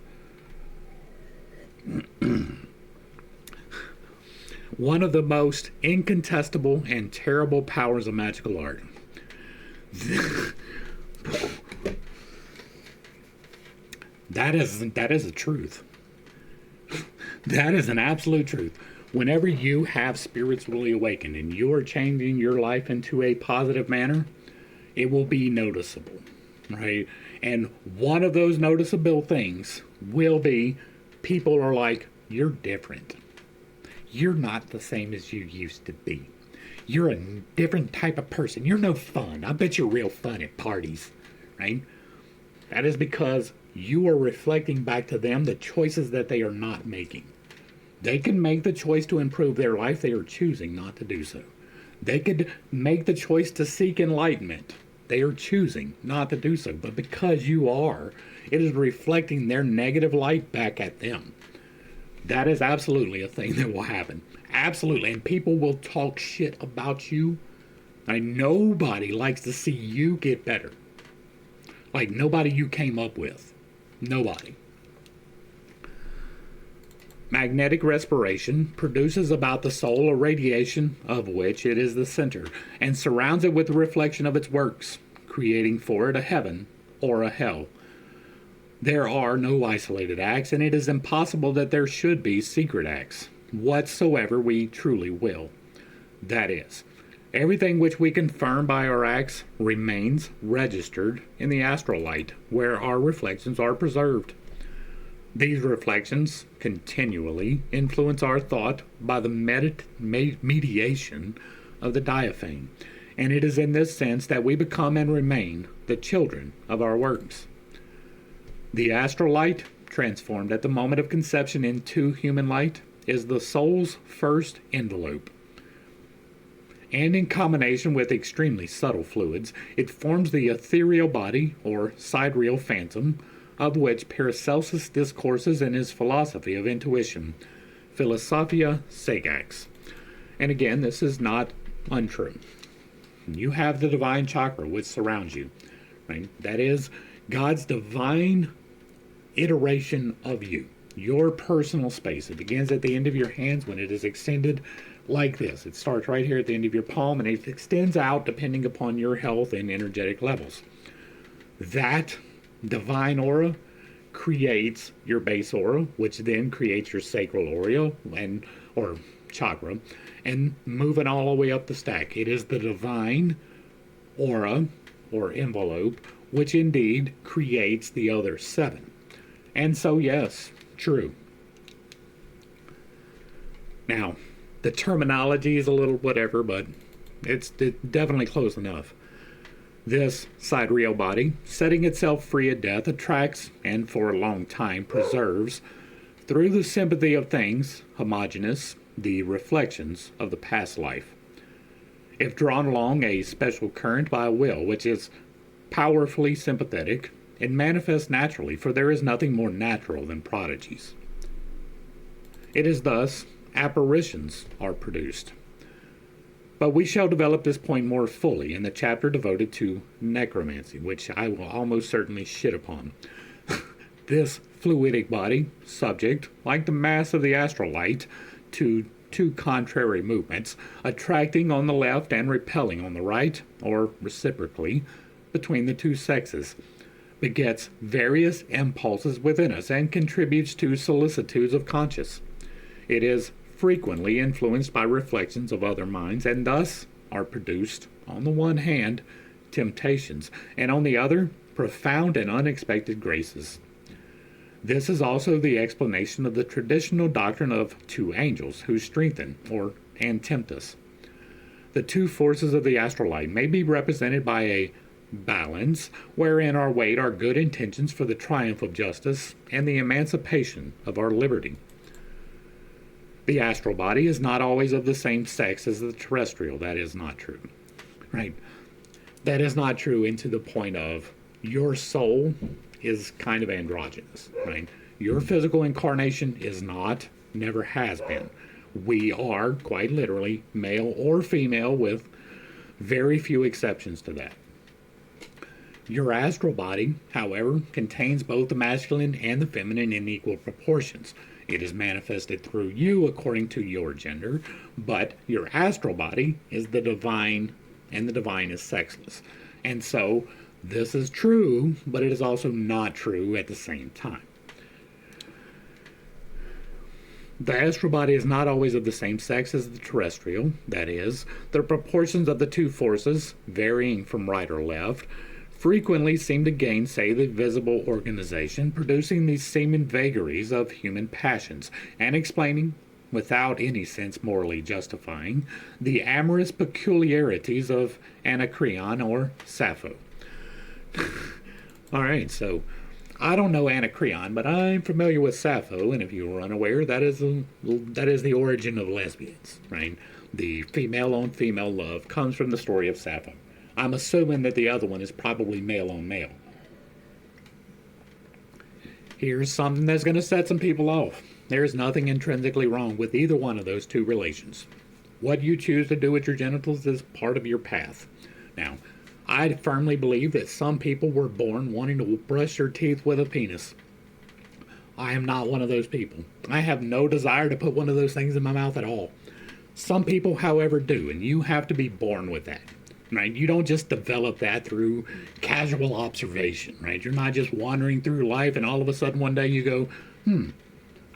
Speaker 1: One of the most incontestable and terrible powers of magical art. That is a truth. That is an absolute truth. Whenever you have spiritually awakened and you are changing your life into a positive manner, it will be noticeable, right? And one of those noticeable things will be people are like, you're different. You're not the same as you used to be. You're a different type of person. You're no fun. I bet you're real fun at parties, right? That is because you are reflecting back to them the choices that they are not making. They can make the choice to improve their life. They are choosing not to do so. They could make the choice to seek enlightenment. They are choosing not to do so. But because you are, it is reflecting their negative light back at them. That is absolutely a thing that will happen. Absolutely. And people will talk shit about you. Like, nobody likes to see you get better. Like, nobody you came up with. Nobody. Magnetic respiration produces about the soul a radiation of which it is the center, and surrounds it with the reflection of its works, creating for it a heaven or a hell. There are no isolated acts, and it is impossible that there should be secret acts, whatsoever we truly will. That is, everything which we confirm by our acts remains registered in the astral light, where our reflections are preserved. These reflections continually influence our thought by the mediation of the diaphane, and it is in this sense that we become and remain the children of our works. The astral light, transformed at the moment of conception into human light, is the soul's first envelope. And in combination with extremely subtle fluids, it forms the ethereal body, or sidereal phantom, of which Paracelsus discourses in his philosophy of intuition, Philosophia Sagax. And again, this is not untrue. You have the divine chakra which surrounds you, right? That is God's divine iteration of you, your personal space. It begins at the end of your hands when it is extended like this. It starts right here at the end of your palm, and it extends out depending upon your health and energetic levels. That divine aura creates your base aura, which then creates your sacral aura or chakra, and moving all the way up the stack. It is the divine aura or envelope which indeed creates the other seven. And so, yes, true. Now, the terminology is a little whatever, but it's definitely close enough. This sidereal body, setting itself free at death, attracts and for a long time preserves, through the sympathy of things homogeneous, the reflections of the past life. If drawn along a special current by a will which is powerfully sympathetic, it manifests naturally, for there is nothing more natural than prodigies. It is thus apparitions are produced. But we shall develop this point more fully in the chapter devoted to necromancy, which I will almost certainly shit upon. This fluidic body, subject, like the mass of the astral light, to two contrary movements, attracting on the left and repelling on the right, or reciprocally, between the two sexes, begets various impulses within us and contributes to solicitudes of conscience. It is frequently influenced by reflections of other minds, and thus are produced, on the one hand, temptations, and on the other, profound and unexpected graces. This is also the explanation of the traditional doctrine of two angels who strengthen and tempt us. The two forces of the astral light may be represented by a balance wherein are weighed our good intentions for the triumph of justice and the emancipation of our liberty. The astral body is not always of the same sex as the terrestrial. That is not true. Right? That is not true, and to the point of your soul is kind of androgynous. Right? Your physical incarnation is not, never has been. We are, quite literally, male or female, with very few exceptions to that. Your astral body, however, contains both the masculine and the feminine in equal proportions. It is manifested through you according to your gender, but your astral body is the divine, and the divine is sexless. And so, this is true, but it is also not true at the same time. The astral body is not always of the same sex as the terrestrial. That is, the proportions of the two forces, varying from right or left, frequently seem to gainsay the visible organization, producing these seeming vagaries of human passions, and explaining, without any sense morally justifying, the amorous peculiarities of Anacreon or Sappho. All right, so I don't know Anacreon, but I'm familiar with Sappho, and if you were unaware, that is the origin of lesbians, right? The female-on-female love comes from the story of Sappho. I'm assuming that the other one is probably male-on-male. Here's something that's going to set some people off. There is nothing intrinsically wrong with either one of those two relations. What you choose to do with your genitals is part of your path. Now, I firmly believe that some people were born wanting to brush their teeth with a penis. I am not one of those people. I have no desire to put one of those things in my mouth at all. Some people, however, do, and you have to be born with that. Right? You don't just develop that through casual observation, right? You're not just wandering through life and all of a sudden one day you go,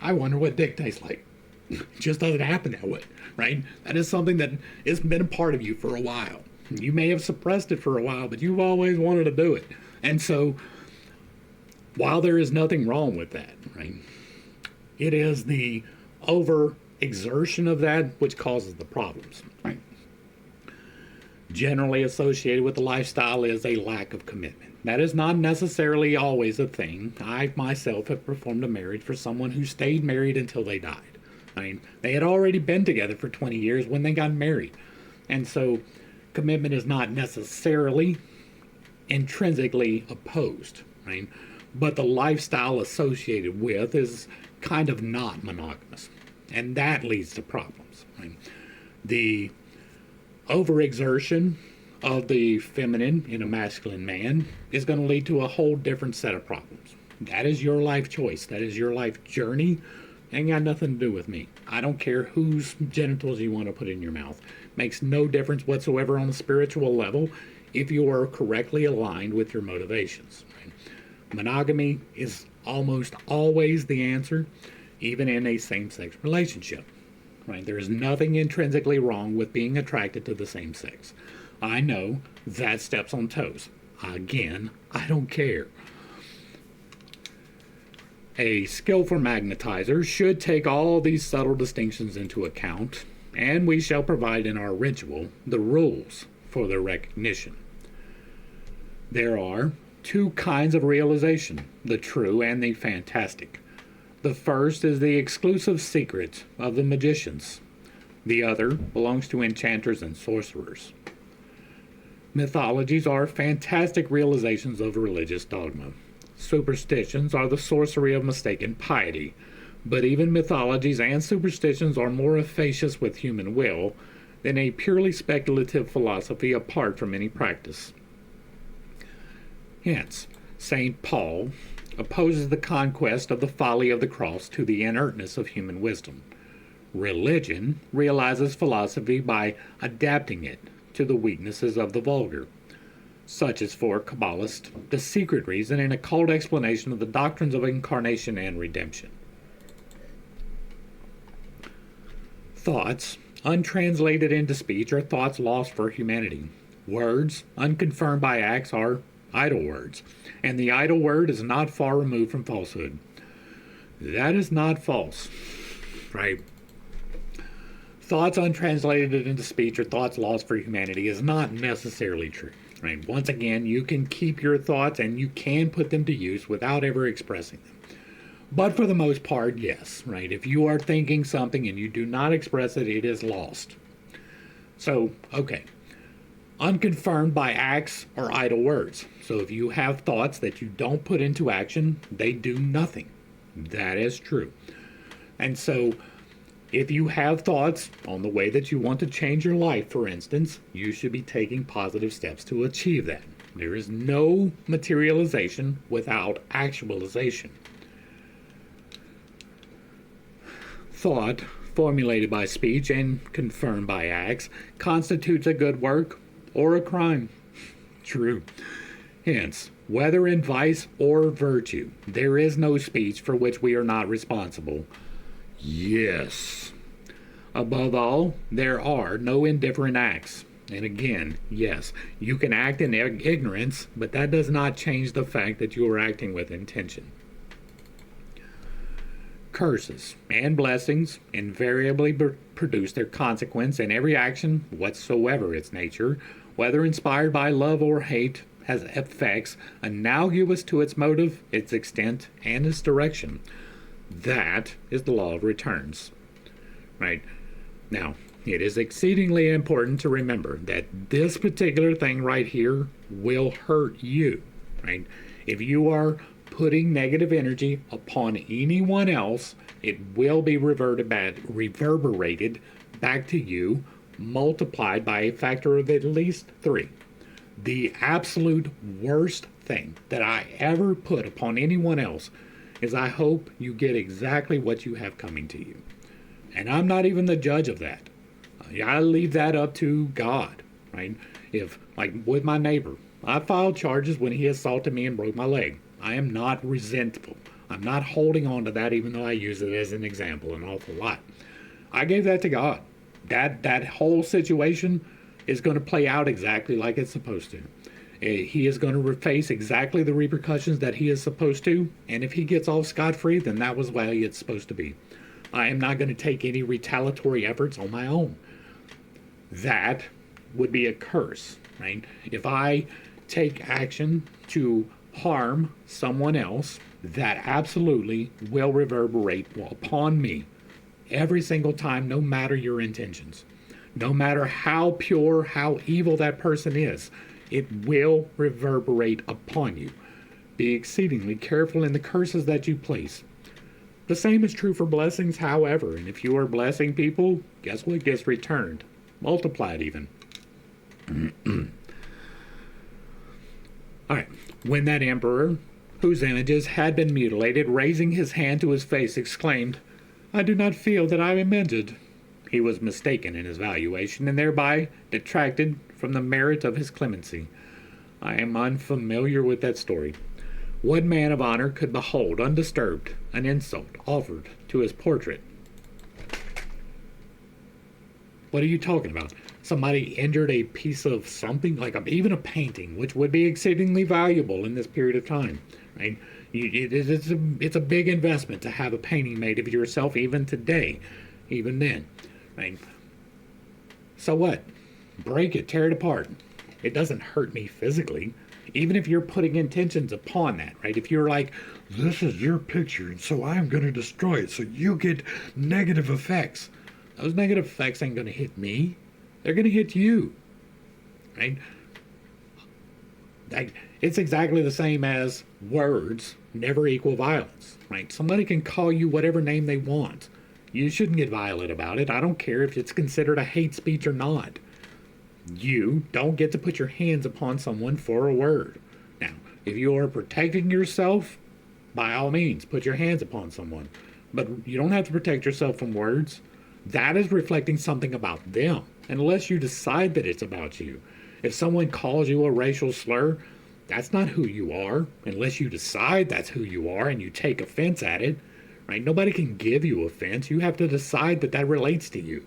Speaker 1: I wonder what dick tastes like. It just doesn't happen that way, right? That is something that has been a part of you for a while. You may have suppressed it for a while, but you've always wanted to do it. And so, while there is nothing wrong with that, right? It is the overexertion of that which causes the problems, right? Generally associated with the lifestyle is a lack of commitment. That is not necessarily always a thing. I myself have performed a marriage for someone who stayed married until they died. I mean, they had already been together for 20 years when they got married. And so, commitment is not necessarily intrinsically opposed, right? But the lifestyle associated with is kind of not monogamous. And that leads to problems, right? The overexertion of the feminine in a masculine man is going to lead to a whole different set of problems. That is your life choice. That is your life journey. Ain't got nothing to do with me. I don't care whose genitals you want to put in your mouth. Makes no difference whatsoever on a spiritual level if you are correctly aligned with your motivations. Right? Monogamy is almost always the answer, even in a same-sex relationship. Right? There is nothing intrinsically wrong with being attracted to the same sex. I know that steps on toes. Again, I don't care. A skillful magnetizer should take all these subtle distinctions into account, and we shall provide in our ritual the rules for their recognition. There are two kinds of realization, the true and the fantastic. The first is the exclusive secret of the magicians. The other belongs to enchanters and sorcerers. Mythologies are fantastic realizations of religious dogma. Superstitions are the sorcery of mistaken piety. But even mythologies and superstitions are more efficacious with human will than a purely speculative philosophy apart from any practice. Hence, St. Paul opposes the conquest of the folly of the cross to the inertness of human wisdom. Religion realizes philosophy by adapting it to the weaknesses of the vulgar. Such is for Kabbalists the secret reason and occult explanation of the doctrines of incarnation and redemption. Thoughts, untranslated into speech, are thoughts lost for humanity. Words, unconfirmed by acts, are idle words, and the idle word is not far removed from falsehood. That is not false, right? Thoughts untranslated into speech or thoughts lost for humanity is not necessarily true, right? Once again, you can keep your thoughts and you can put them to use without ever expressing them. But for the most part, yes, right? If you are thinking something and you do not express it, it is lost. So, okay. Unconfirmed by acts are idle words. So if you have thoughts that you don't put into action, they do nothing. That is true. And so if you have thoughts on the way that you want to change your life, for instance, you should be taking positive steps to achieve that. There is no materialization without actualization. Thought, formulated by speech and confirmed by acts, constitutes a good work or a crime. True. Hence, whether in vice or virtue, there is no speech for which we are not responsible. Yes. Above all, there are no indifferent acts. And again, yes, you can act in ignorance, but that does not change the fact that you are acting with intention. Curses and blessings invariably produce their consequence, and every action, whatsoever its nature, whether inspired by love or hate, has effects analogous to its motive, its extent, and its direction. That is the law of returns. Right? Now, it is exceedingly important to remember that this particular thing right here will hurt you. Right? If you are putting negative energy upon anyone else, it will be reverberated back to you, multiplied by a factor of at least 3. The absolute worst thing that I ever put upon anyone else is I hope you get exactly what you have coming to you. And I'm not even the judge of that. I leave that up to God, right? If, like with my neighbor, I filed charges when he assaulted me and broke my leg. I am not resentful. I'm not holding on to that, even though I use it as an example an awful lot. I gave that to God. That whole situation is going to play out exactly like it's supposed to. He is going to face exactly the repercussions that he is supposed to, and if he gets off scot-free, then that was the way it's supposed to be. I am not going to take any retaliatory efforts on my own. That would be a curse, right? If I take action to harm someone else, that absolutely will reverberate upon me every single time, no matter your intentions. No matter how pure, how evil that person is, it will reverberate upon you. Be exceedingly careful in the curses that you place. The same is true for blessings, however, and if you are blessing people, guess what gets returned? Multiplied even. All right. When that emperor, whose images had been mutilated, raising his hand to his face, exclaimed, "I do not feel that I am injured," he was mistaken in his valuation, and thereby detracted from the merit of his clemency. I am unfamiliar with that story. What man of honor could behold undisturbed an insult offered to his portrait? What are you talking about? Somebody injured a piece of something, like even a painting, which would be exceedingly valuable in this period of time, right? It's a big investment to have a painting made of yourself, even today, even then, right? So what? Break it, tear it apart. It doesn't hurt me physically, even if you're putting intentions upon that, right? If you're like, this is your picture, and so I'm going to destroy it, so you get negative effects. Those negative effects ain't going to hit me. They're going to hit you, right? It's exactly the same as words never equal violence, right? Somebody can call you whatever name they want. You shouldn't get violent about it. I don't care if it's considered a hate speech or not. You don't get to put your hands upon someone for a word. Now, if you are protecting yourself, by all means, put your hands upon someone. But you don't have to protect yourself from words. That is reflecting something about them, unless you decide that it's about you. If someone calls you a racial slur, that's not who you are, unless you decide that's who you are and you take offense at it, right? Nobody can give you offense. You have to decide that that relates to you.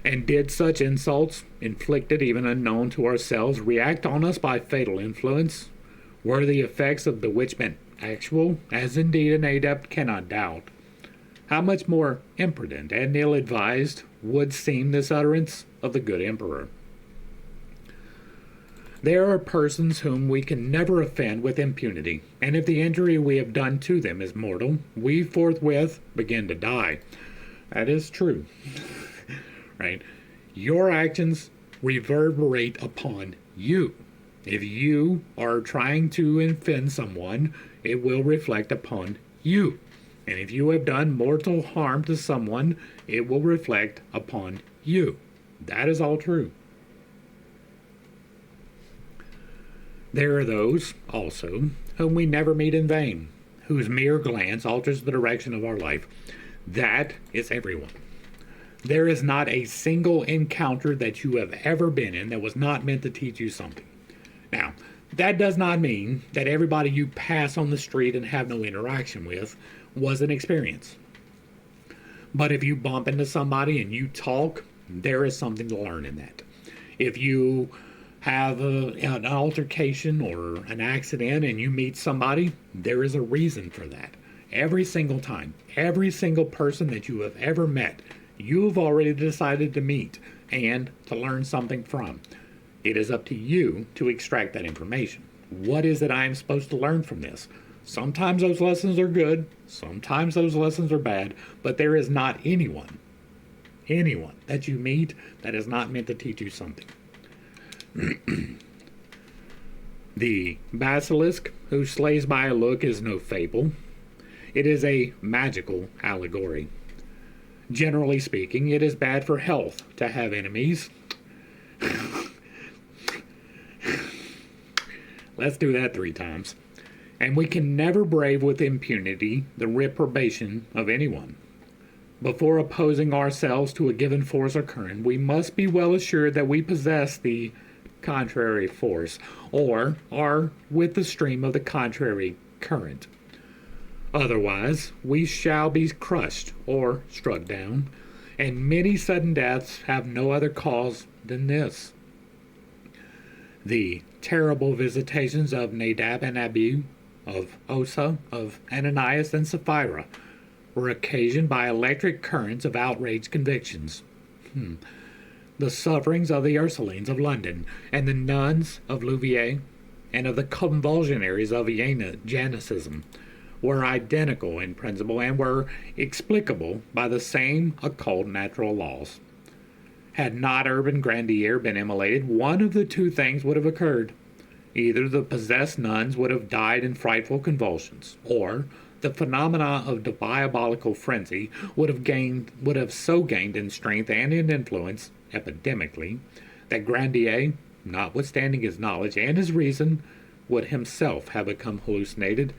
Speaker 1: And did such insults, inflicted even unknown to ourselves, react on us by fatal influence? Were the effects of bewitchment actual, as indeed an adept cannot doubt? How much more imprudent and ill-advised would seem this utterance of the good emperor. There are persons whom we can never offend with impunity, and if the injury we have done to them is mortal, we forthwith begin to die. That is true. Right? Your actions reverberate upon you. If you are trying to offend someone, it will reflect upon you. And if you have done mortal harm to someone, it will reflect upon you. That is all true. There are those, also, whom we never meet in vain, whose mere glance alters the direction of our life. That is everyone. There is not a single encounter that you have ever been in that was not meant to teach you something. Now, that does not mean that everybody you pass on the street and have no interaction with was an experience. But if you bump into somebody and you talk, there is something to learn in that. If you have an altercation or an accident and you meet somebody, there is a reason for that. Every single time, every single person that you have ever met, you've already decided to meet and to learn something from. It is up to you to extract that information. What is it I am supposed to learn from this? Sometimes those lessons are good, sometimes those lessons are bad, but there is not anyone that you meet that is not meant to teach you something. The basilisk who slays by a look is no fable. It is a magical allegory. Generally speaking, it is bad for health to have enemies. Let's do that 3 times. And we can never brave with impunity the reprobation of anyone. Before opposing ourselves to a given force or current, we must be well assured that we possess the contrary force, or are with the stream of the contrary current. Otherwise, we shall be crushed or struck down, and many sudden deaths have no other cause than this. The terrible visitations of Nadab and Abihu, of Osa, of Ananias and Sapphira, were occasioned by electric currents of outraged convictions. The sufferings of the Ursulines of London, and the nuns of Louviers, and of the convulsionaries of Janicism, were identical in principle and were explicable by the same occult natural laws. Had not urban grandeur been immolated, one of the 2 things would have occurred. Either the possessed nuns would have died in frightful convulsions, or the phenomena of diabolical frenzy would have so gained in strength and in influence, epidemically, that Grandier, notwithstanding his knowledge and his reason, would himself have become hallucinated,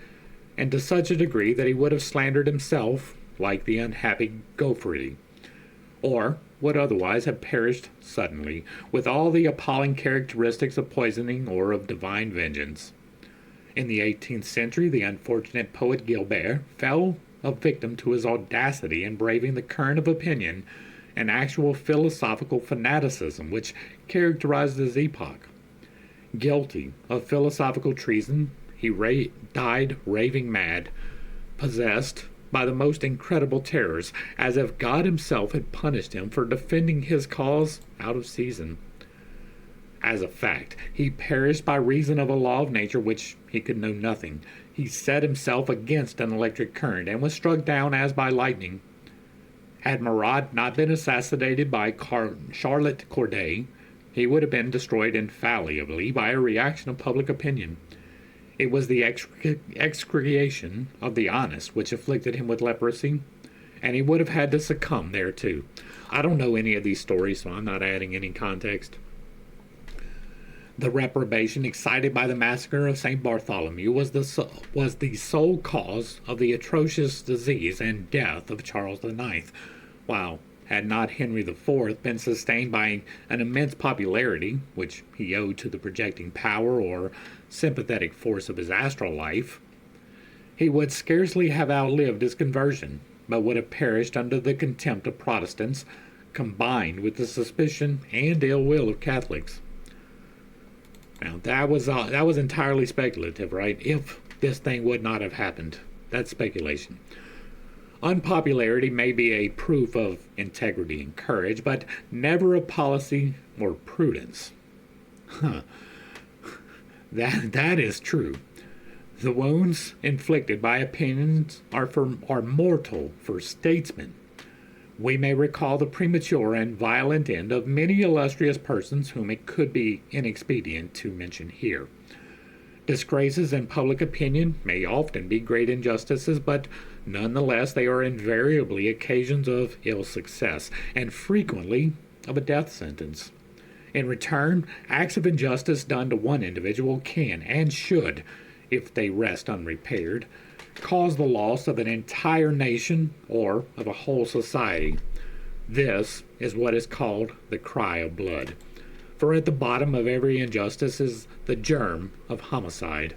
Speaker 1: and to such a degree that he would have slandered himself like the unhappy Gaufrey, or would otherwise have perished suddenly, with all the appalling characteristics of poisoning or of divine vengeance. In the 18th century, the unfortunate poet Gilbert fell a victim to his audacity in braving the current of opinion and actual philosophical fanaticism which characterized his epoch. Guilty of philosophical treason, he died raving mad, possessed by the most incredible terrors, as if God himself had punished him for defending his cause out of season. As a fact, he perished by reason of a law of nature which he could know nothing. He set himself against an electric current, and was struck down as by lightning. Had Marat not been assassinated by Charlotte Corday, he would have been destroyed infallibly by a reaction of public opinion. It was the excoriation of the honest which afflicted him with leprosy, and he would have had to succumb thereto. I don't know any of these stories, so I'm not adding any context. The reprobation excited by the massacre of St. Bartholomew was the sole cause of the atrocious disease and death of Charles IX, while had not Henry IV been sustained by an immense popularity, which he owed to the projecting power or sympathetic force of his astral life, he would scarcely have outlived his conversion, but would have perished under the contempt of Protestants, combined with the suspicion and ill will of Catholics. Now, that was entirely speculative, right? If this thing would not have happened. That's speculation. Unpopularity may be a proof of integrity and courage, but never of policy or prudence. That is true. The wounds inflicted by opinions are mortal for statesmen. We may recall the premature and violent end of many illustrious persons whom it could be inexpedient to mention here. Disgraces in public opinion may often be great injustices, but nonetheless they are invariably occasions of ill success, and frequently of a death sentence. In return, acts of injustice done to one individual can and should, if they rest unrepaired, cause the loss of an entire nation or of a whole society. This is what is called the cry of blood. For at the bottom of every injustice is the germ of homicide.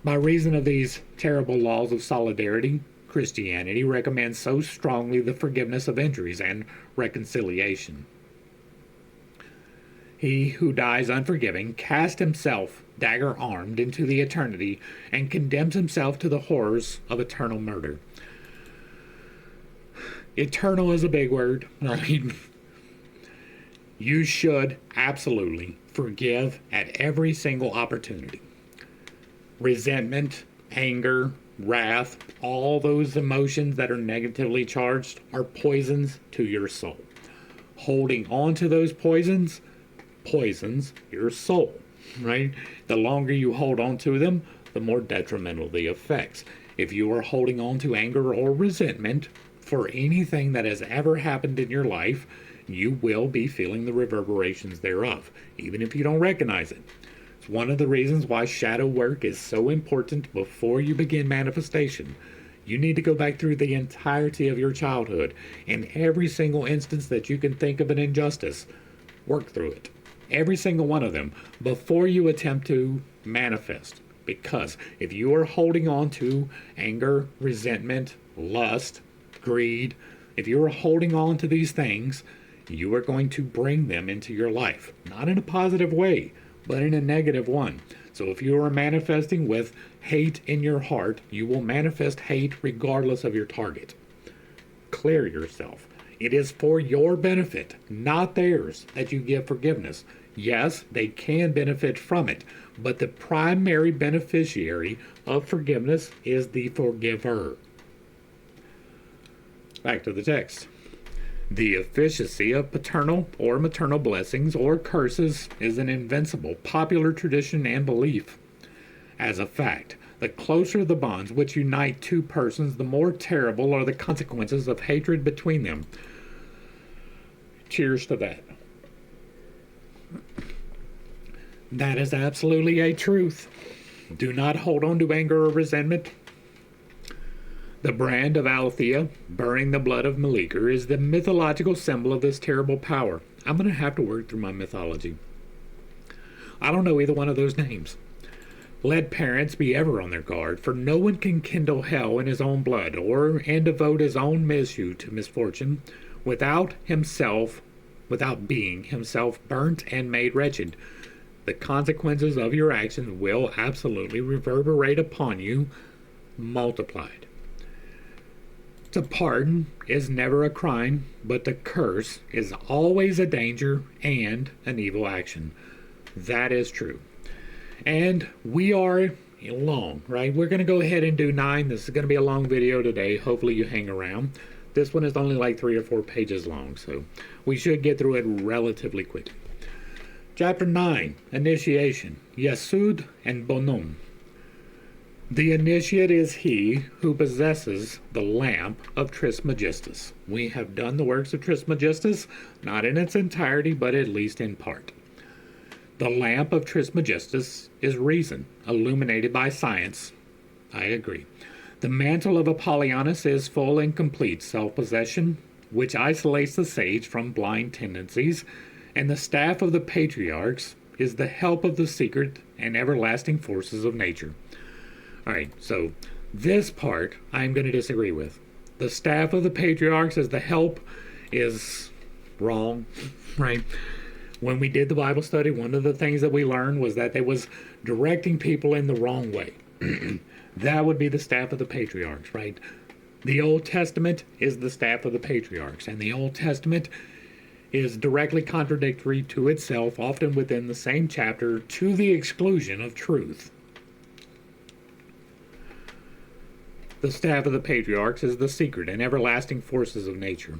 Speaker 1: By reason of these terrible laws of solidarity, Christianity recommends so strongly the forgiveness of injuries and reconciliation. He who dies unforgiving casts himself, dagger-armed, into the eternity and condemns himself to the horrors of eternal murder. Eternal is a big word. You should absolutely forgive at every single opportunity. Resentment, anger, wrath, all those emotions that are negatively charged are poisons to your soul. Holding on to those poisons your soul, right? The longer you hold on to them, the more detrimental the effects. If you are holding on to anger or resentment for anything that has ever happened in your life, you will be feeling the reverberations thereof, even if you don't recognize it. It's one of the reasons why shadow work is so important before you begin manifestation. You need to go back through the entirety of your childhood, and every single instance that you can think of an injustice, work through it. Every single one of them before you attempt to manifest. Because if you are holding on to anger, resentment, lust, greed, if you are holding on to these things, you are going to bring them into your life. Not in a positive way, but in a negative one. So if you are manifesting with hate in your heart, you will manifest hate regardless of your target. Clear yourself. It is for your benefit, not theirs, that you give forgiveness. Yes, they can benefit from it, but the primary beneficiary of forgiveness is the forgiver. Back to the text. The efficacy of paternal or maternal blessings or curses is an invincible popular tradition and belief. As a fact, the closer the bonds which unite two persons, the more terrible are the consequences of hatred between them. Cheers to that. That is absolutely a truth. Do not hold on to anger or resentment. The brand of Aletheia, burning the blood of Meleager, is the mythological symbol of this terrible power. I'm going to have to work through my mythology. I don't know either one of those names. Let parents be ever on their guard, for no one can kindle hell in his own blood, and devote his own issue to misfortune, without being himself burnt and made wretched. The consequences of your actions will absolutely reverberate upon you, multiplied. To pardon is never a crime, but to curse is always a danger and an evil action. That is true. And we are long, right? We're going to go ahead and do 9. This is going to be a long video today. Hopefully you hang around. This one is only like 3 or 4 pages long, so we should get through it relatively quickly. Chapter 9, Initiation, Yesud and Bonum. The initiate is he who possesses the lamp of Trismegistus. We have done the works of Trismegistus, not in its entirety, but at least in part. The lamp of Trismegistus is reason, illuminated by science. I agree. The mantle of Apollonius is full and complete self-possession, which isolates the sage from blind tendencies, and the staff of the patriarchs is the help of the secret and everlasting forces of nature. All right, so this part I'm going to disagree with. The staff of the patriarchs is the help is wrong, right? When we did the Bible study, one of the things that we learned was that they was directing people in the wrong way. That would be the staff of the patriarchs, right? The Old Testament is the staff of the patriarchs, and the Old Testament is directly contradictory to itself, often within the same chapter, to the exclusion of truth. The staff of the patriarchs is the secret and everlasting forces of nature.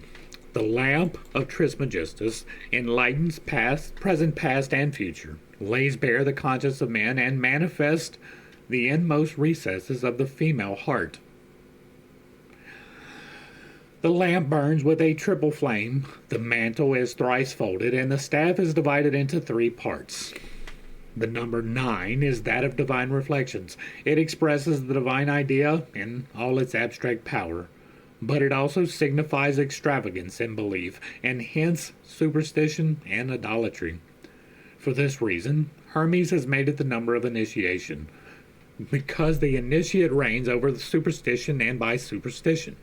Speaker 1: The lamp of Trismegistus enlightens past, present, past, and future, lays bare the conscience of man, and manifests the inmost recesses of the female heart. The lamp burns with a triple flame, the mantle is thrice folded, and the staff is divided into 3 parts. The number 9 is that of divine reflections. It expresses the divine idea in all its abstract power, but it also signifies extravagance in belief, and hence superstition and idolatry. For this reason, Hermes has made it the number of initiation, because the initiate reigns over the superstition and by superstition.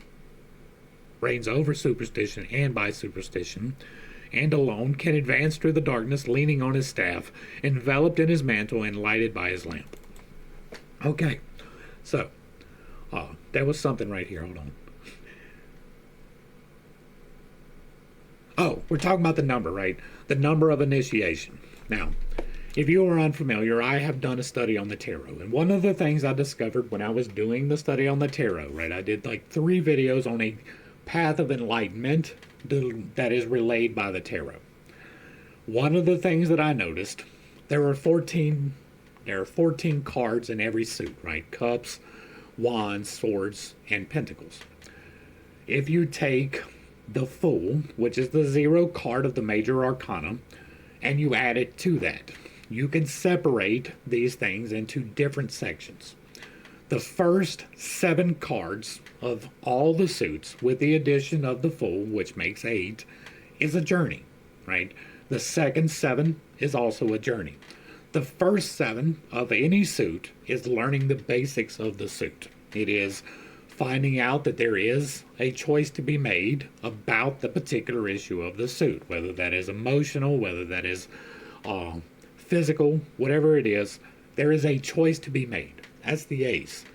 Speaker 1: Reigns over superstition and by superstition, and alone can advance through the darkness leaning on his staff, enveloped in his mantle and lighted by his lamp. Okay, so, there was something right here, hold on. Oh, we're talking about the number, right? The number of initiation. Now, if you are unfamiliar, I have done a study on the tarot. And one of the things I discovered when I was doing the study on the tarot, right? I did like 3 videos on a path of enlightenment that is relayed by the tarot. One of the things that I noticed, there are 14 cards in every suit, right? Cups, wands, swords, and pentacles. If you take the Fool, which is the 0 card of the major arcana, and you add it to that, you can separate these things into different sections. The first 7 cards of all the suits, with the addition of the Fool, which makes 8, is a journey, right? The second 7 is also a journey. The first 7 of any suit is learning the basics of the suit. It is finding out that there is a choice to be made about the particular issue of the suit, whether that is emotional, whether that is physical, whatever it is, there is a choice to be made. That's the ace.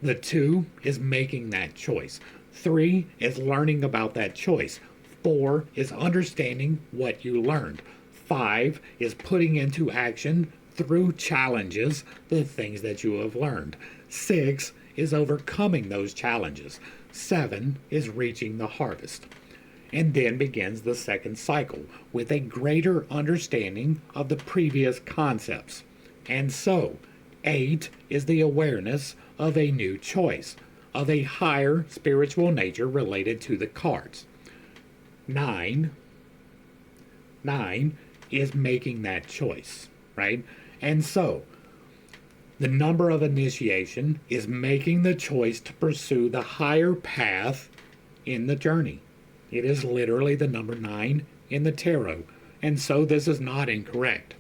Speaker 1: The 2 is making that choice. 3 is learning about that choice. 4 is understanding what you learned. 5 is putting into action through challenges the things that you have learned. 6 is overcoming those challenges. 7 is reaching the harvest. And then begins the second cycle with a greater understanding of the previous concepts. And so, 8 is the awareness of a new choice, of a higher spiritual nature related to the cards. 9 is making that choice, right? And so, the number of initiation is making the choice to pursue the higher path in the journey. It is literally the number 9 in the tarot, and so this is not incorrect.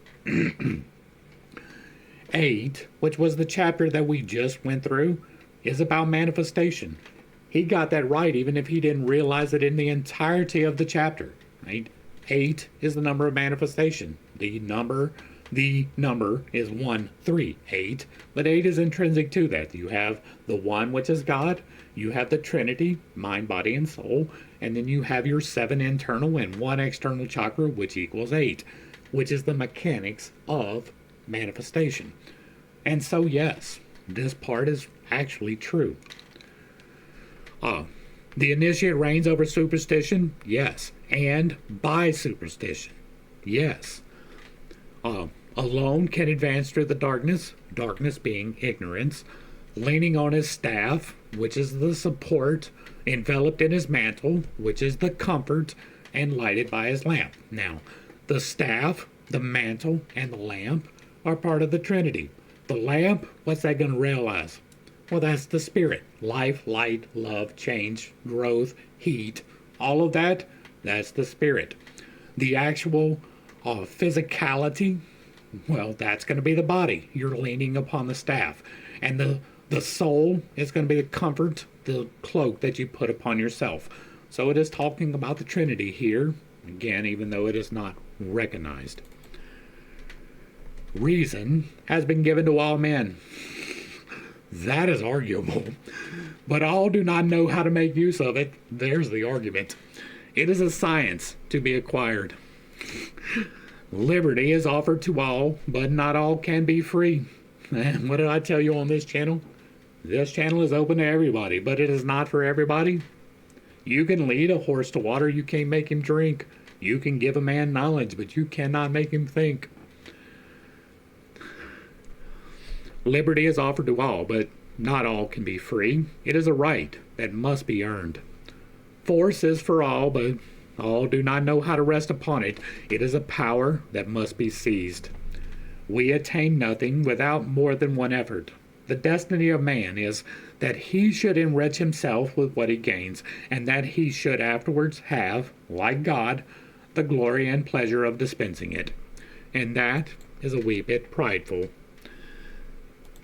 Speaker 1: 8, which was the chapter that we just went through, is about manifestation. He got that right even if he didn't realize it in the entirety of the chapter, right? 8 is the number of manifestation. The number is 1, 3, 8, but 8 is intrinsic to that. You have the 1, which is God, you have the Trinity, mind, body, and soul, and then you have your 7 internal and 1 external chakra, which equals 8, which is the mechanics of manifestation. And so, yes, this part is actually true. The initiate reigns over superstition, yes, and by superstition, yes. Alone can advance through the darkness being ignorance, leaning on his staff, which is the support, enveloped in his mantle, which is the comfort, and lighted by his lamp. Now, the staff, the mantle, and the lamp are part of the Trinity. The lamp, what's that going to realize? Well, that's the spirit. Life, light, love, change, growth, heat, all of that, that's the spirit. The actual physicality, well, that's going to be the body. You're leaning upon the staff. And the soul is going to be the comfort, the cloak that you put upon yourself. So it is talking about the Trinity here, again, even though it is not recognized. Reason has been given to all men. That is arguable. But all do not know how to make use of it. There's the argument. It is a science to be acquired. Liberty is offered to all, but not all can be free. And what did I tell you on this channel? This channel is open to everybody, but it is not for everybody. You can lead a horse to water, you can't make him drink. You can give a man knowledge, but you cannot make him think. Liberty is offered to all, but not all can be free. It is a right that must be earned. Force is for all, but all do not know how to rest upon it. It is a power that must be seized. We attain nothing without more than one effort. The destiny of man is that he should enrich himself with what he gains, and that he should afterwards have, like God, the glory and pleasure of dispensing it. And that is a wee bit prideful.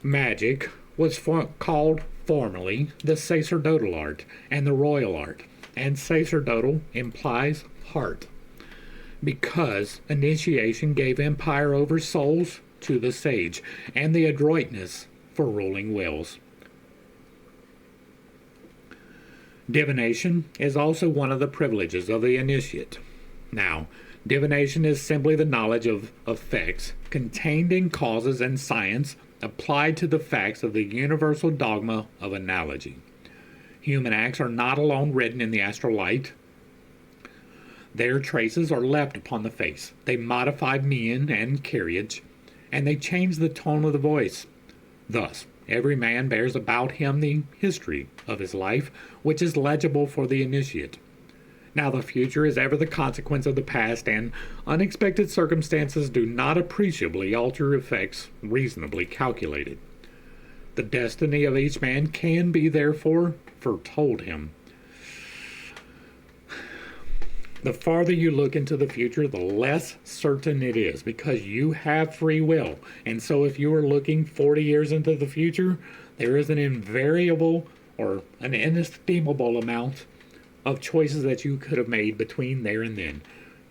Speaker 1: Magic was called formerly the sacerdotal art and the royal art, and sacerdotal implies heart, because initiation gave empire over souls to the sage, and the adroitness for ruling wills. Divination is also one of the privileges of the initiate. Now, divination is simply the knowledge of effects contained in causes and science applied to the facts of the universal dogma of analogy. Human acts are not alone written in the astral light. Their traces are left upon the face. They modify mien and carriage, and they change the tone of the voice. Thus, every man bears about him the history of his life, which is legible for the initiate. Now the future is ever the consequence of the past, and unexpected circumstances do not appreciably alter effects reasonably calculated. The destiny of each man can be therefore foretold him. The farther you look into the future, the less certain it is, because you have free will. And so if you are looking 40 years into the future, there is an invariable or an inestimable amount of choices that you could have made between there and then.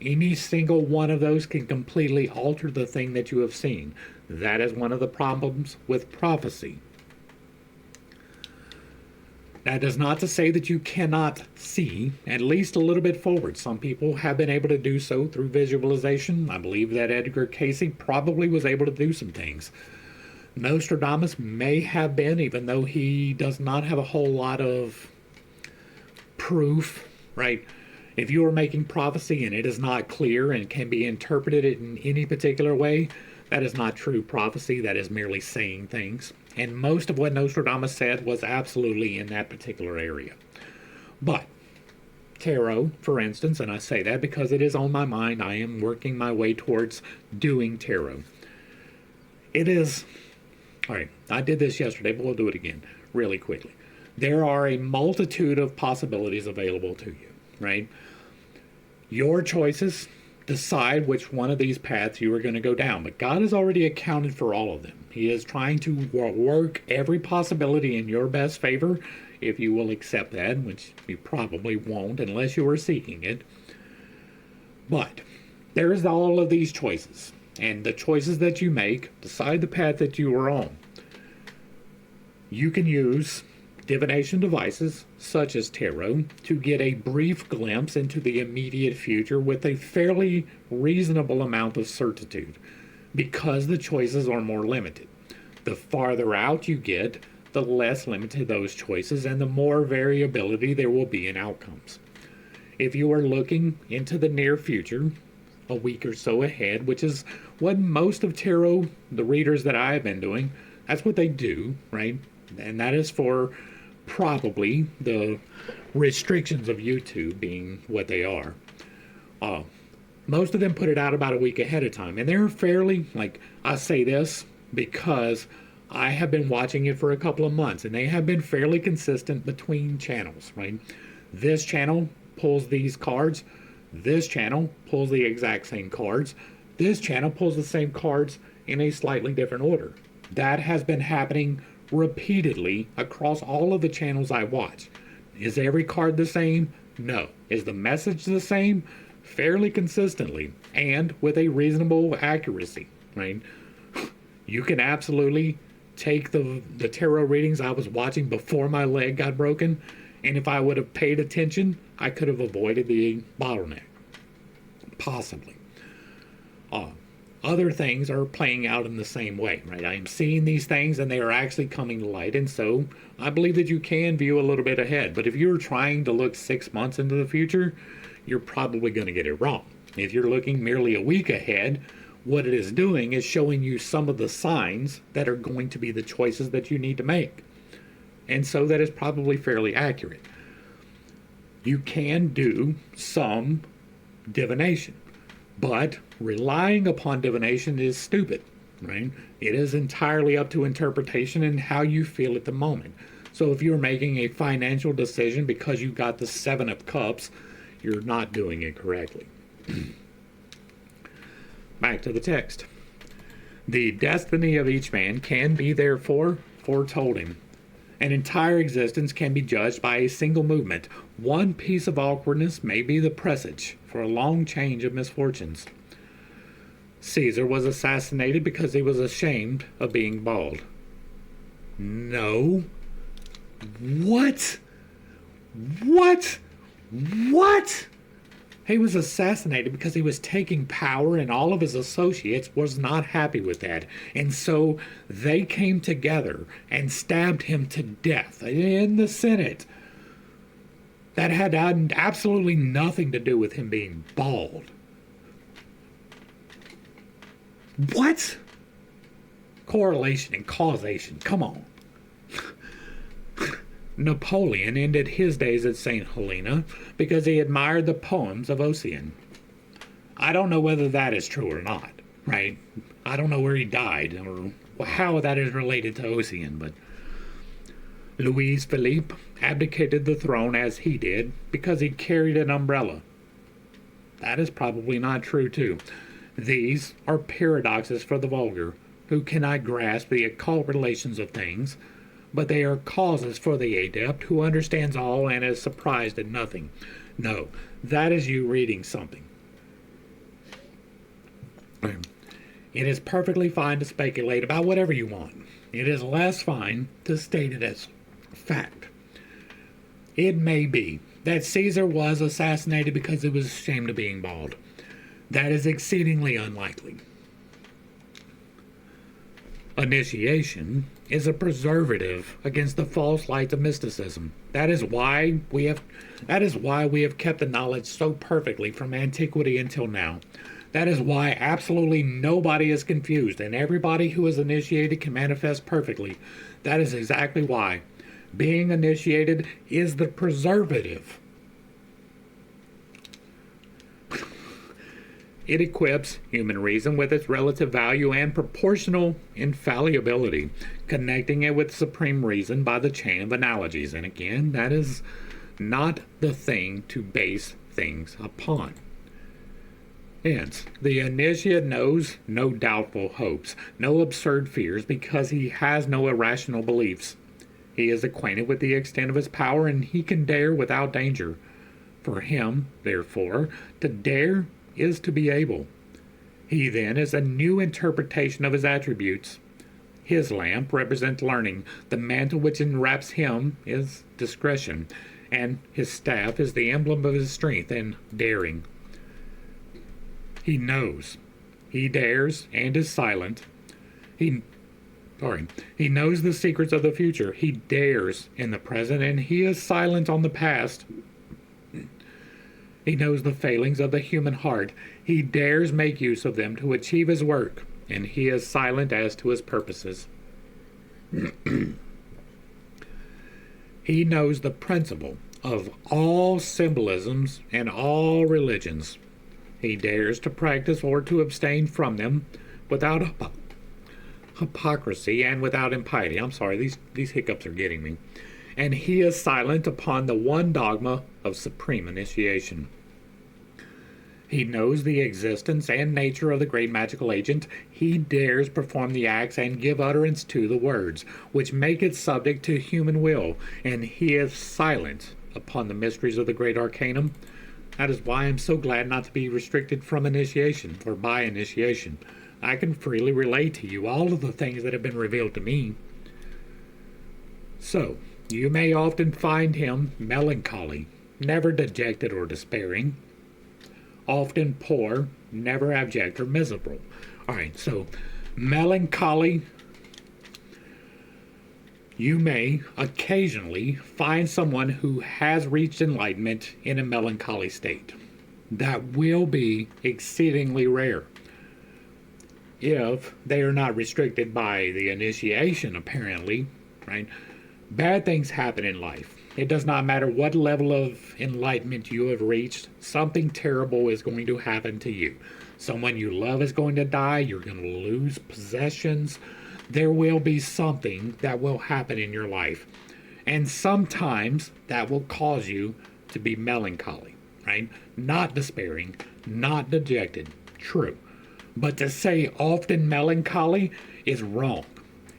Speaker 1: Any single one of those can completely alter the thing that you have seen. That is one of the problems with prophecy. That is not to say that you cannot see at least a little bit forward. Some people have been able to do so through visualization. I believe that Edgar Cayce probably was able to do some things. Nostradamus may have been, even though he does not have a whole lot of proof, right? If you are making prophecy and it is not clear and can be interpreted in any particular way, that is not true prophecy. That is merely saying things. And most of what Nostradamus said was absolutely in that particular area. But tarot, for instance, and I say that because it is on my mind, I am working my way towards doing tarot. It is, all right, I did this yesterday, but we'll do it again really quickly. There are a multitude of possibilities available to you, right? Your choices decide which one of these paths you are going to go down, but God has already accounted for all of them. He is trying to work every possibility in your best favor, if you will accept that, which you probably won't unless you are seeking it. But there is all of these choices, and the choices that you make decide the path that you are on. You can use divination devices such as tarot to get a brief glimpse into the immediate future with a fairly reasonable amount of certitude, because the choices are more limited. The farther out you get, the less limited those choices and the more variability there will be in outcomes. If you are looking into the near future, a week or so ahead, which is what most of tarot, the readers that I have been doing, that's what they do, right? And that is for probably the restrictions of YouTube being what they are. Most of them put it out about a week ahead of time, and they're fairly, like, I say this because I have been watching it for a couple of months, and they have been fairly consistent between channels, right? This channel pulls these cards, this channel pulls the exact same cards, this channel pulls the same cards in a slightly different order. That has been happening repeatedly across all of the channels I watch. Is every card the same? No. Is the message the same? Fairly consistently and with a reasonable accuracy, right? You can absolutely take the tarot readings I was watching before my leg got broken, and if I would have paid attention, I could have avoided the bottleneck. Possibly. Other things are playing out in the same way, right? I am seeing these things and they are actually coming to light, and so I believe that you can view a little bit ahead. But if you're trying to look 6 months into the future, you're probably going to get it wrong. If you're looking merely a week ahead, what it is doing is showing you some of the signs that are going to be the choices that you need to make. And so that is probably fairly accurate. You can do some divination, but relying upon divination is stupid, right? It is entirely up to interpretation and how you feel at the moment. So if you're making a financial decision because you got the Seven of Cups, you're not doing it correctly. Back to the text. The destiny of each man can be therefore foretold him. An entire existence can be judged by a single movement. One piece of awkwardness may be the presage for a long change of misfortunes. Caesar was assassinated because he was ashamed of being bald. No. What? What? What? He was assassinated because he was taking power, and all of his associates was not happy with that. And so they came together and stabbed him to death in the Senate. That had absolutely nothing to do with him being bald. What? Correlation and causation. Come on. Napoleon ended his days at St. Helena because he admired the poems of Ossian. I don't know whether that is true or not, right? I don't know where he died or how that is related to Ossian, but Louis Philippe abdicated the throne as he did because he carried an umbrella. That is probably not true, too. These are paradoxes for the vulgar, who cannot grasp the occult relations of things, but they are causes for the adept who understands all and is surprised at nothing. No, that is you reading something. It is perfectly fine to speculate about whatever you want. It is less fine to state it as fact. It may be that Caesar was assassinated because he was ashamed of being bald. That is exceedingly unlikely. Initiation is a preservative against the false lights of mysticism. That is why we have kept the knowledge so perfectly from antiquity until now. That is why absolutely nobody is confused, and everybody who is initiated can manifest perfectly. That is exactly why being initiated is the preservative. It equips human reason with its relative value and proportional infallibility, connecting it with supreme reason by the chain of analogies. And again, that is not the thing to base things upon. Hence, the initiate knows no doubtful hopes, no absurd fears, because he has no irrational beliefs. He is acquainted with the extent of his power, and he can dare without danger. For him, therefore, to dare is to be able. He then is a new interpretation of his attributes. His lamp represents learning. The mantle which enwraps him is discretion, and his staff is the emblem of his strength and daring. He knows. He dares and is silent. He knows the secrets of the future. He dares in the present, and he is silent on the past. He knows the failings of the human heart. He dares make use of them to achieve his work, and he is silent as to his purposes. He knows the principle of all symbolisms and all religions. He dares to practice or to abstain from them without hypocrisy and without impiety. I'm sorry, these hiccups are getting me. And he is silent upon the one dogma of supreme initiation. He knows the existence and nature of the great magical agent. He dares perform the acts and give utterance to the words, which make it subject to human will, and he is silent upon the mysteries of the great arcanum. That is why I'm so glad not to be restricted from initiation or by initiation. I can freely relate to you all of the things that have been revealed to me. So, you may often find him melancholy, never dejected or despairing, often poor, never abject or miserable. Alright, so melancholy. You may occasionally find someone who has reached enlightenment in a melancholy state. That will be exceedingly rare, if they are not restricted by the initiation, apparently, right? Bad things happen in life. It does not matter what level of enlightenment you have reached, something terrible is going to happen to you. Someone you love is going to die, you're going to lose possessions. There will be something that will happen in your life. And sometimes that will cause you to be melancholy, right? Not despairing, not dejected. True. But to say often melancholy is wrong.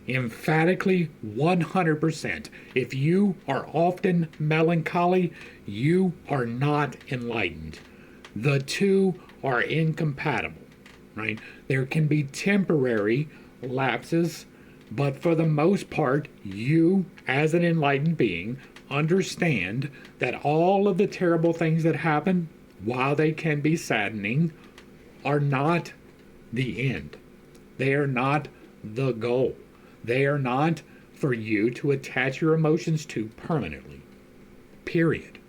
Speaker 1: Emphatically 100%. If you are often melancholy, you are not enlightened. The two are incompatible, right? There can be temporary lapses, but for the most part, you, as an enlightened being, understand that all of the terrible things that happen, while they can be saddening, are not the end. They are not the goal. They are not for you to attach your emotions to permanently. Period.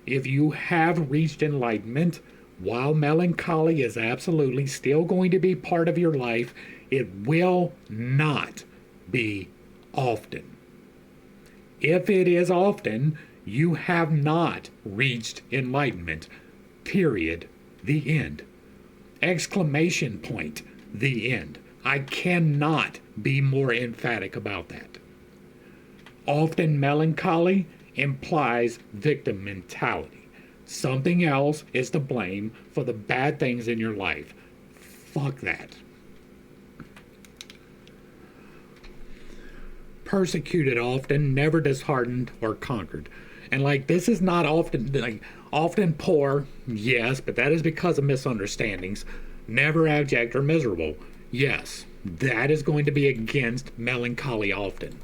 Speaker 1: If you have reached enlightenment, while melancholy is absolutely still going to be part of your life, it will not be often. If it is often, you have not reached enlightenment. Period. The end. Exclamation point. The end. I cannot be more emphatic about that. Often melancholy implies victim mentality. Something else is to blame for the bad things in your life. Fuck that. Persecuted often, never disheartened or conquered. And this is not often, often poor, yes, but that is because of misunderstandings. Never abject or miserable. Yes, that is going to be against melancholy often.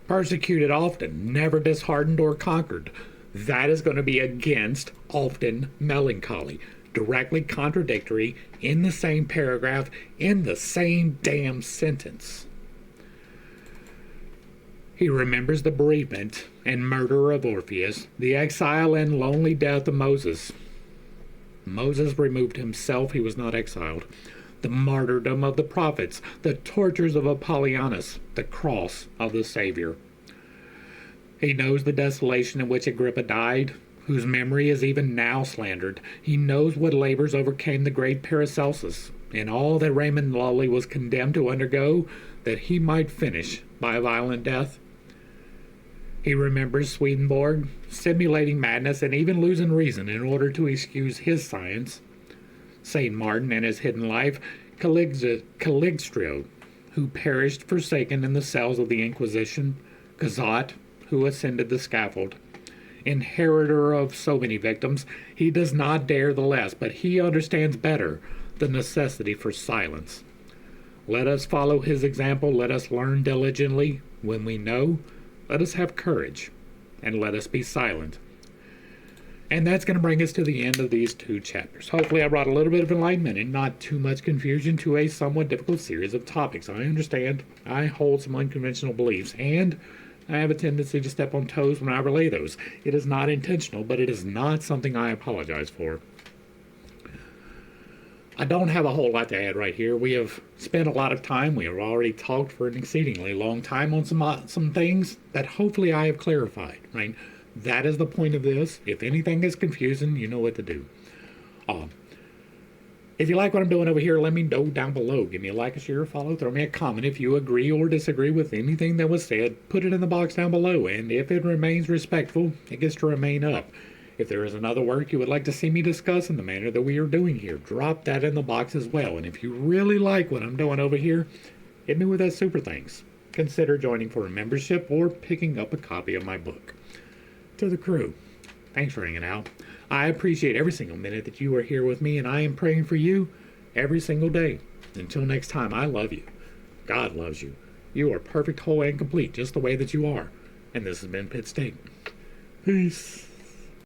Speaker 1: Persecuted often, never disheartened or conquered. That is going to be against often melancholy. Directly contradictory in the same paragraph, in the same damn sentence. He remembers the bereavement and murder of Orpheus, the exile and lonely death of Moses. Moses removed himself, he was not exiled. The martyrdom of the prophets, the tortures of Apollonius, the cross of the Savior. He knows the desolation in which Agrippa died, whose memory is even now slandered. He knows what labors overcame the great Paracelsus, and all that Raymond Lully was condemned to undergo, that he might finish by a violent death. He remembers Swedenborg simulating madness and even losing reason in order to excuse his science. St. Martin and his hidden life, Caligstrio, who perished forsaken in the cells of the Inquisition, Cazot, who ascended the scaffold. Inheritor of so many victims, he does not dare the less, but he understands better the necessity for silence. Let us follow his example, let us learn diligently. When we know, let us have courage, and let us be silent. And that's going to bring us to the end of these two chapters. Hopefully I brought a little bit of enlightenment and not too much confusion to a somewhat difficult series of topics. I understand I hold some unconventional beliefs, and I have a tendency to step on toes when I relay those. It is not intentional, but it is not something I apologize for. I don't have a whole lot to add right here. We have spent a lot of time. We have already talked for an exceedingly long time on some things that hopefully I have clarified, right? That is the point of this. If anything is confusing, you know what to do. If you like what I'm doing over here, let me know down below. Give me a like, a share, a follow, throw me a comment. If you agree or disagree with anything that was said, put it in the box down below. And if it remains respectful, it gets to remain up. If there is another work you would like to see me discuss in the manner that we are doing here, drop that in the box as well. And if you really like what I'm doing over here, hit me with that super thanks. Consider joining for a membership or picking up a copy of my book. To the crew, Thanks for hanging out. I appreciate every single minute that you are here with me, and I am praying for you every single day. Until next time, I love you. God loves you. You are perfect, whole, and complete, just the way that you are. And this has been Pit Steak. Peace.